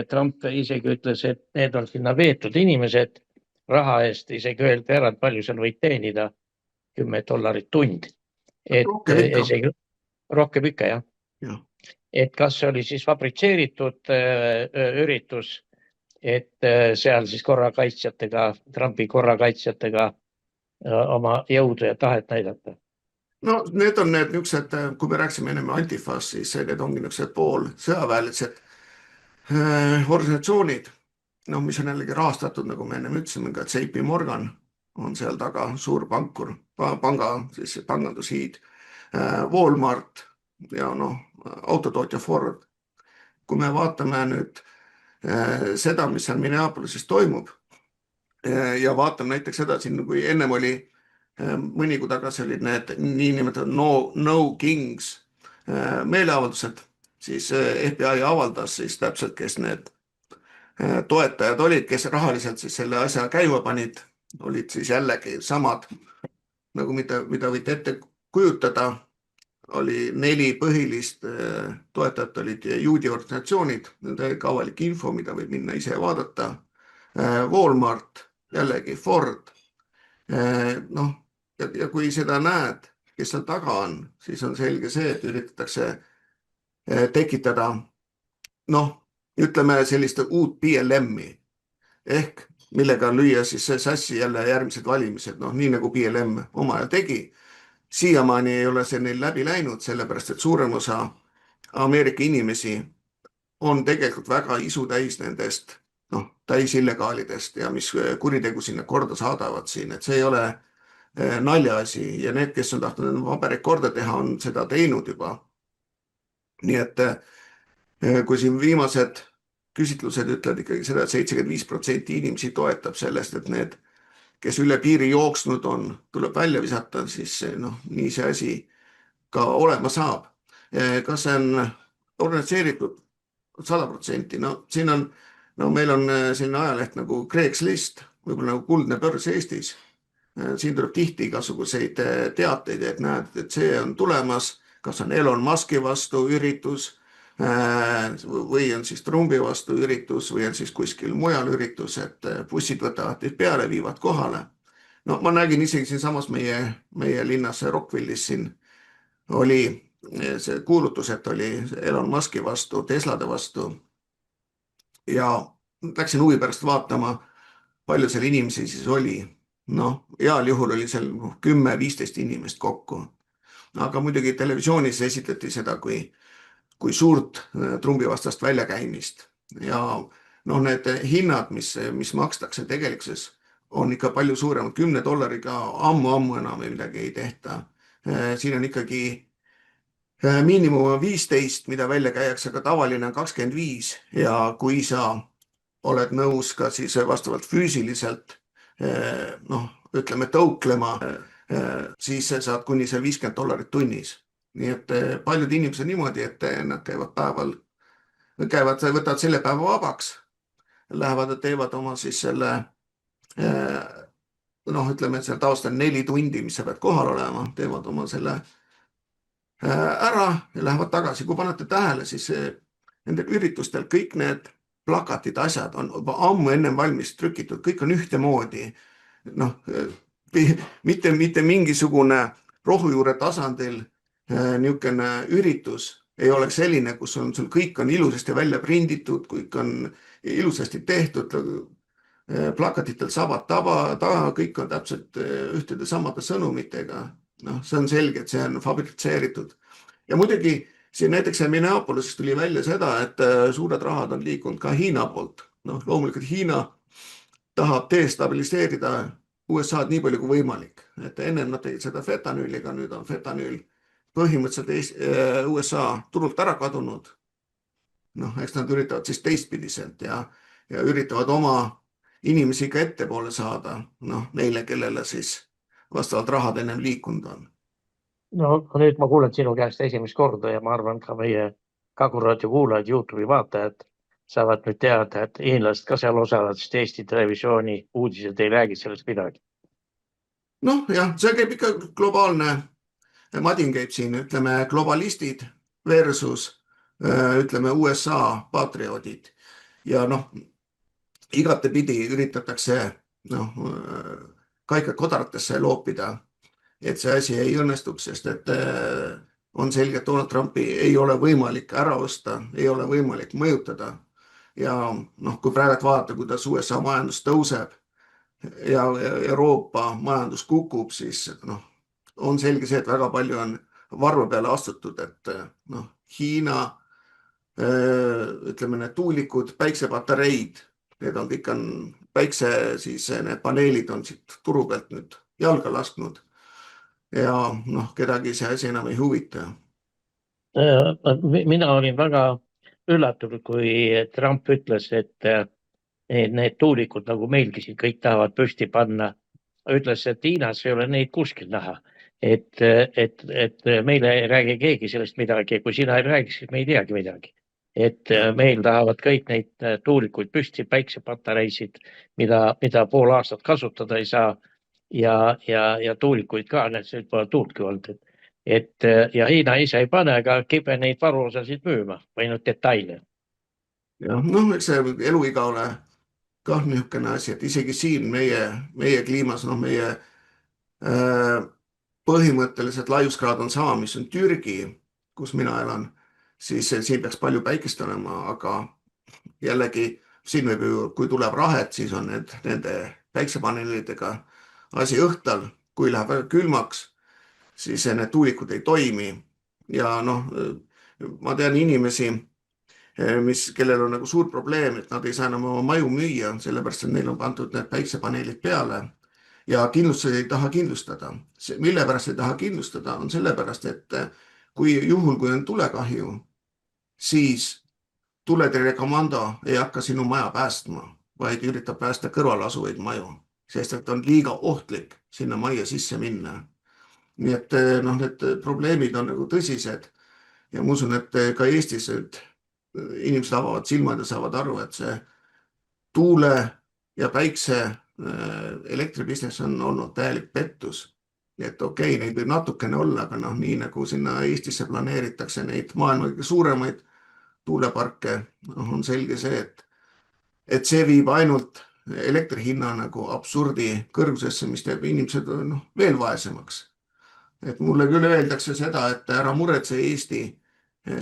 Trump isegi ütles, et need on sinna veetud inimesed raha eest, isegi öeldi ära, et palju seal võid teenida, $10 tund. Et rohkem ikka. isegi rohkem ikka, jah. Ja. Et kas see oli siis fabritseeritud üritus, et seal siis korrakaitsjatega, Trumpi korrakaitsjatega oma jõudu ja tahet näidata? No need on need niisugused, kui me rääksime ennem Antifast, siis need ongi niisugused pool sõjaväelised organisatsioonid, no mis on jällegi rahastatud, nagu me ennem ütlesime, ka JP Morgan on seal taga, suur pankur, siis pangandushiid, Walmart ja autotootja Ford. Kui me vaatame nüüd seda, mis seal Minneapolises toimub ja vaatame näiteks seda siin, kui ennem oli mõni kuu tagasi olid need niinimetatud no Kings meeleavaldused, siis FBI avaldas siis täpselt, kes need toetajad olid, kes rahaliselt siis selle asja käima panid, olid siis jällegi samad, nagu mida võite ette kujutada, oli 4 põhilist toetajat olid juudi organisatsioonid, täiega avalik info, mida võib minna ise vaadata, Walmart, jällegi Ford, ja kui seda näed, kes seal taga on, siis on selge see, et üritatakse tekitada, ütleme sellist uut BLM-i ehk millega lüüa siis sassi jälle järgmised valimised, nii nagu BLM oma ajal tegi. Siiamaani ei ole see neil läbi läinud, sellepärast et suurem osa Ameerika inimesi on tegelikult väga isutäis nendest täis illegaalidest ja mis kuritegu sinna korda saadavad siin, et see ei ole naljaasi ja need, kes on tahtnud pabereid korda teha, on seda teinud juba. Nii et kui siin viimased küsitlused ütlevad ikkagi seda, et 75% inimesi toetab sellest, et need, kes üle piiri jooksnud on, tuleb välja visata, siis nii see asi ka olema saab. Kas see on organiseeritud 100%? Siin on, meil on selline ajaleht nagu Craigslist, võib-olla nagu kuldne börs Eestis. Siin tuleb tihti igasuguseid teateid, et näed, et see on tulemas, kas on Elon Muski vastu üritus või on siis Trumpi vastu üritus või on siis kuskil mujal üritus, et bussid võtavad teid peale, viivad kohale. Ma nägin isegi siin samas meie linnas Rockvillis siin oli see kuulutus, et oli Elon Muski vastu, Teslade vastu ja läksin huvi pärast vaatama, palju seal inimesi siis oli. Heal juhul oli seal 10-15 inimest kokku. Aga muidugi televisioonis esitati seda kui suurt Trumpi vastast väljakäimist. Ja need hinnad, mis makstakse tegelikkuses, on ikka palju suuremad. $10 ammu enam midagi ei tehta. Siin on ikkagi miinimum 15, mida välja käiakse, aga tavaline on 25. Ja kui sa oled nõus ka siis vastavalt füüsiliselt ütleme tõuklema, siis saad kuni seal $50 tunnis. Nii et paljud inimesed niimoodi, et nad võtavad selle päeva vabaks, lähevad ja teevad oma siis selle, ütleme, et seal taost on 4 tundi, mis sa pead kohal olema, teevad oma selle ära ja lähevad tagasi. Kui panete tähele, siis nendel üritustel kõik need plakatid, asjad on ammu ennem valmis trükitud, kõik on ühtemoodi. Mitte mingisugune rohujuure tasandil niisugune üritus ei oleks selline, kus sul kõik on ilusasti välja prinditud, kõik on ilusasti tehtud, plakatitel sabad taga, kõik on täpselt ühtede samade sõnumitega. See on selge, et see on fabrikeeritud. Ja muidugi siin näiteks Minneapolisest tuli välja seda, et suured rahad on liikunud ka Hiina poolt. Loomulikult Hiina tahab destabiliseerida USA-d nii palju kui võimalik. Et enne nad tegid seda fentanüüliga, nüüd on fentanüül põhimõtteliselt USA turult ära kadunud. Eks nad üritavad siis teistpidiselt ja üritavad oma inimesi ka ettepoole saada, neile, kellele siis vastavalt rahad ennem liikunud on. no nüüd ma kuulen sinu käest esimest korda ja ma arvan ka meie Kagu raadio kuulajad, Youtube'i vaatajad saavad nüüd teada, et hiinlased ka seal osalevad, sest Eesti televisiooni uudised ei räägi sellest midagi. Noh, jah, see käib ikka globaalne madin käib siin, ütleme globalistid versus ütleme USA patrioodid ja noh, igatepidi üritatakse noh, kaika kodaratesse loopida, et see asi ei õnnestuks, sest et on selge, et Donald Trumpi ei ole võimalik ära osta, ei ole võimalik mõjutada ja noh, kui praegu vaadata, kuidas USA majandus tõuseb ja Euroopa majandus kukub, siis noh, on selge see, et väga palju on varba peale astutud, et noh, Hiina ütleme, need tuulikud, päiksepatareid, need on kõik on päikse, siis need paneelid on siit turu pealt nüüd jalga lasknud ja noh, kedagi see asi enam ei huvita. Mina olin väga üllatunud, kui Trump ütles, et need tuulikud nagu meilgi siin kõik tahavad püsti panna. Ütles, et Hiinas ei ole neid kuskil näha, et meile ei räägi keegi sellest midagi, kui sina ei räägi, siis me ei teagi midagi. Et meil tahavad kõik neid tuulikuid püsti, päiksepatareisid, mida pool aastat kasutada ei saa ja tuulikuid ka, need pole tuultki olnud. Ja Hiina ise ei pane ega kibe neid varuosasid müüma, või ainult detaile. Ja noh, eks see eluiga ole kah niisugune asi, et isegi siin meie kliimas, noh, meie põhimõtteliselt laiuskraad on sama, mis on Türgi, kus mina elan, siis siin peaks palju päikest olema, aga jällegi siin võib ju, kui tuleb rahet, siis on nende päiksepaneelidega asi õhtal, kui läheb väga külmaks, siis need tuulikud ei toimi ja noh, ma tean inimesi, kellel on nagu suur probleem, et nad ei saa enam oma maju müüa, sellepärast et neil on pandud need päiksepaneelid peale ja kindlustused ei taha kindlustada. Mille pärast ei taha kindlustada, on sellepärast, et kui on tulekahju, siis tuletõrjekomando ei hakka sinu maja päästma, vaid üritab päästa kõrval asuvaid maju, sest et on liiga ohtlik sinna majja sisse minna. Nii et noh, need probleemid on nagu tõsised ja ma usun, et ka Eestis inimesed avavad silmad ja saavad aru, et see tuule ja päikse elektribusiness on olnud täielik pettus. Nii et okei, neid võib natukene olla, aga noh, nii nagu sinna Eestisse planeeritakse neid maailma kõige suuremaid tuuleparke, on selge see, et see viib ainult elektri hinna nagu absurdi kõrgusesse, mis teeb inimesed veel vaesemaks. Et mulle küll öeldakse seda, et ära muretse Eesti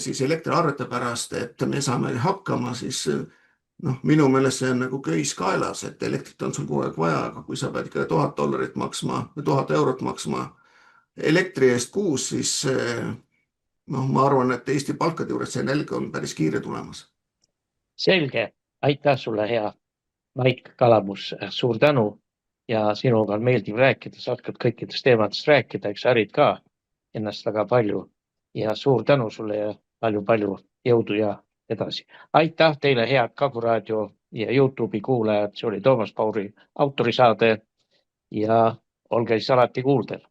siis elektriarvete pärast, et me saame hakkama, siis noh, minu meelest see on nagu köis kaelas, et elektrit on sul kogu aeg vaja, aga kui sa pead ikka $1000 maksma või 1000 eurot maksma elektri eest kuus, siis noh, ma arvan, et Eesti palkade juures see nälg on päris kiire tulemas. Selge, aitäh sulle, hea Maik Kalamus, suur tänu ja sinuga on meeldiv rääkida, sa hakkad kõikidest teemadest rääkida, eks harid ka ennast väga palju ja suur tänu sulle ja palju-palju jõudu ja edasi. Aitäh teile, head Kagu raadio ja Youtube'i kuulajad, see oli Toomas Pauri autorisaade ja olge siis alati kuuldel.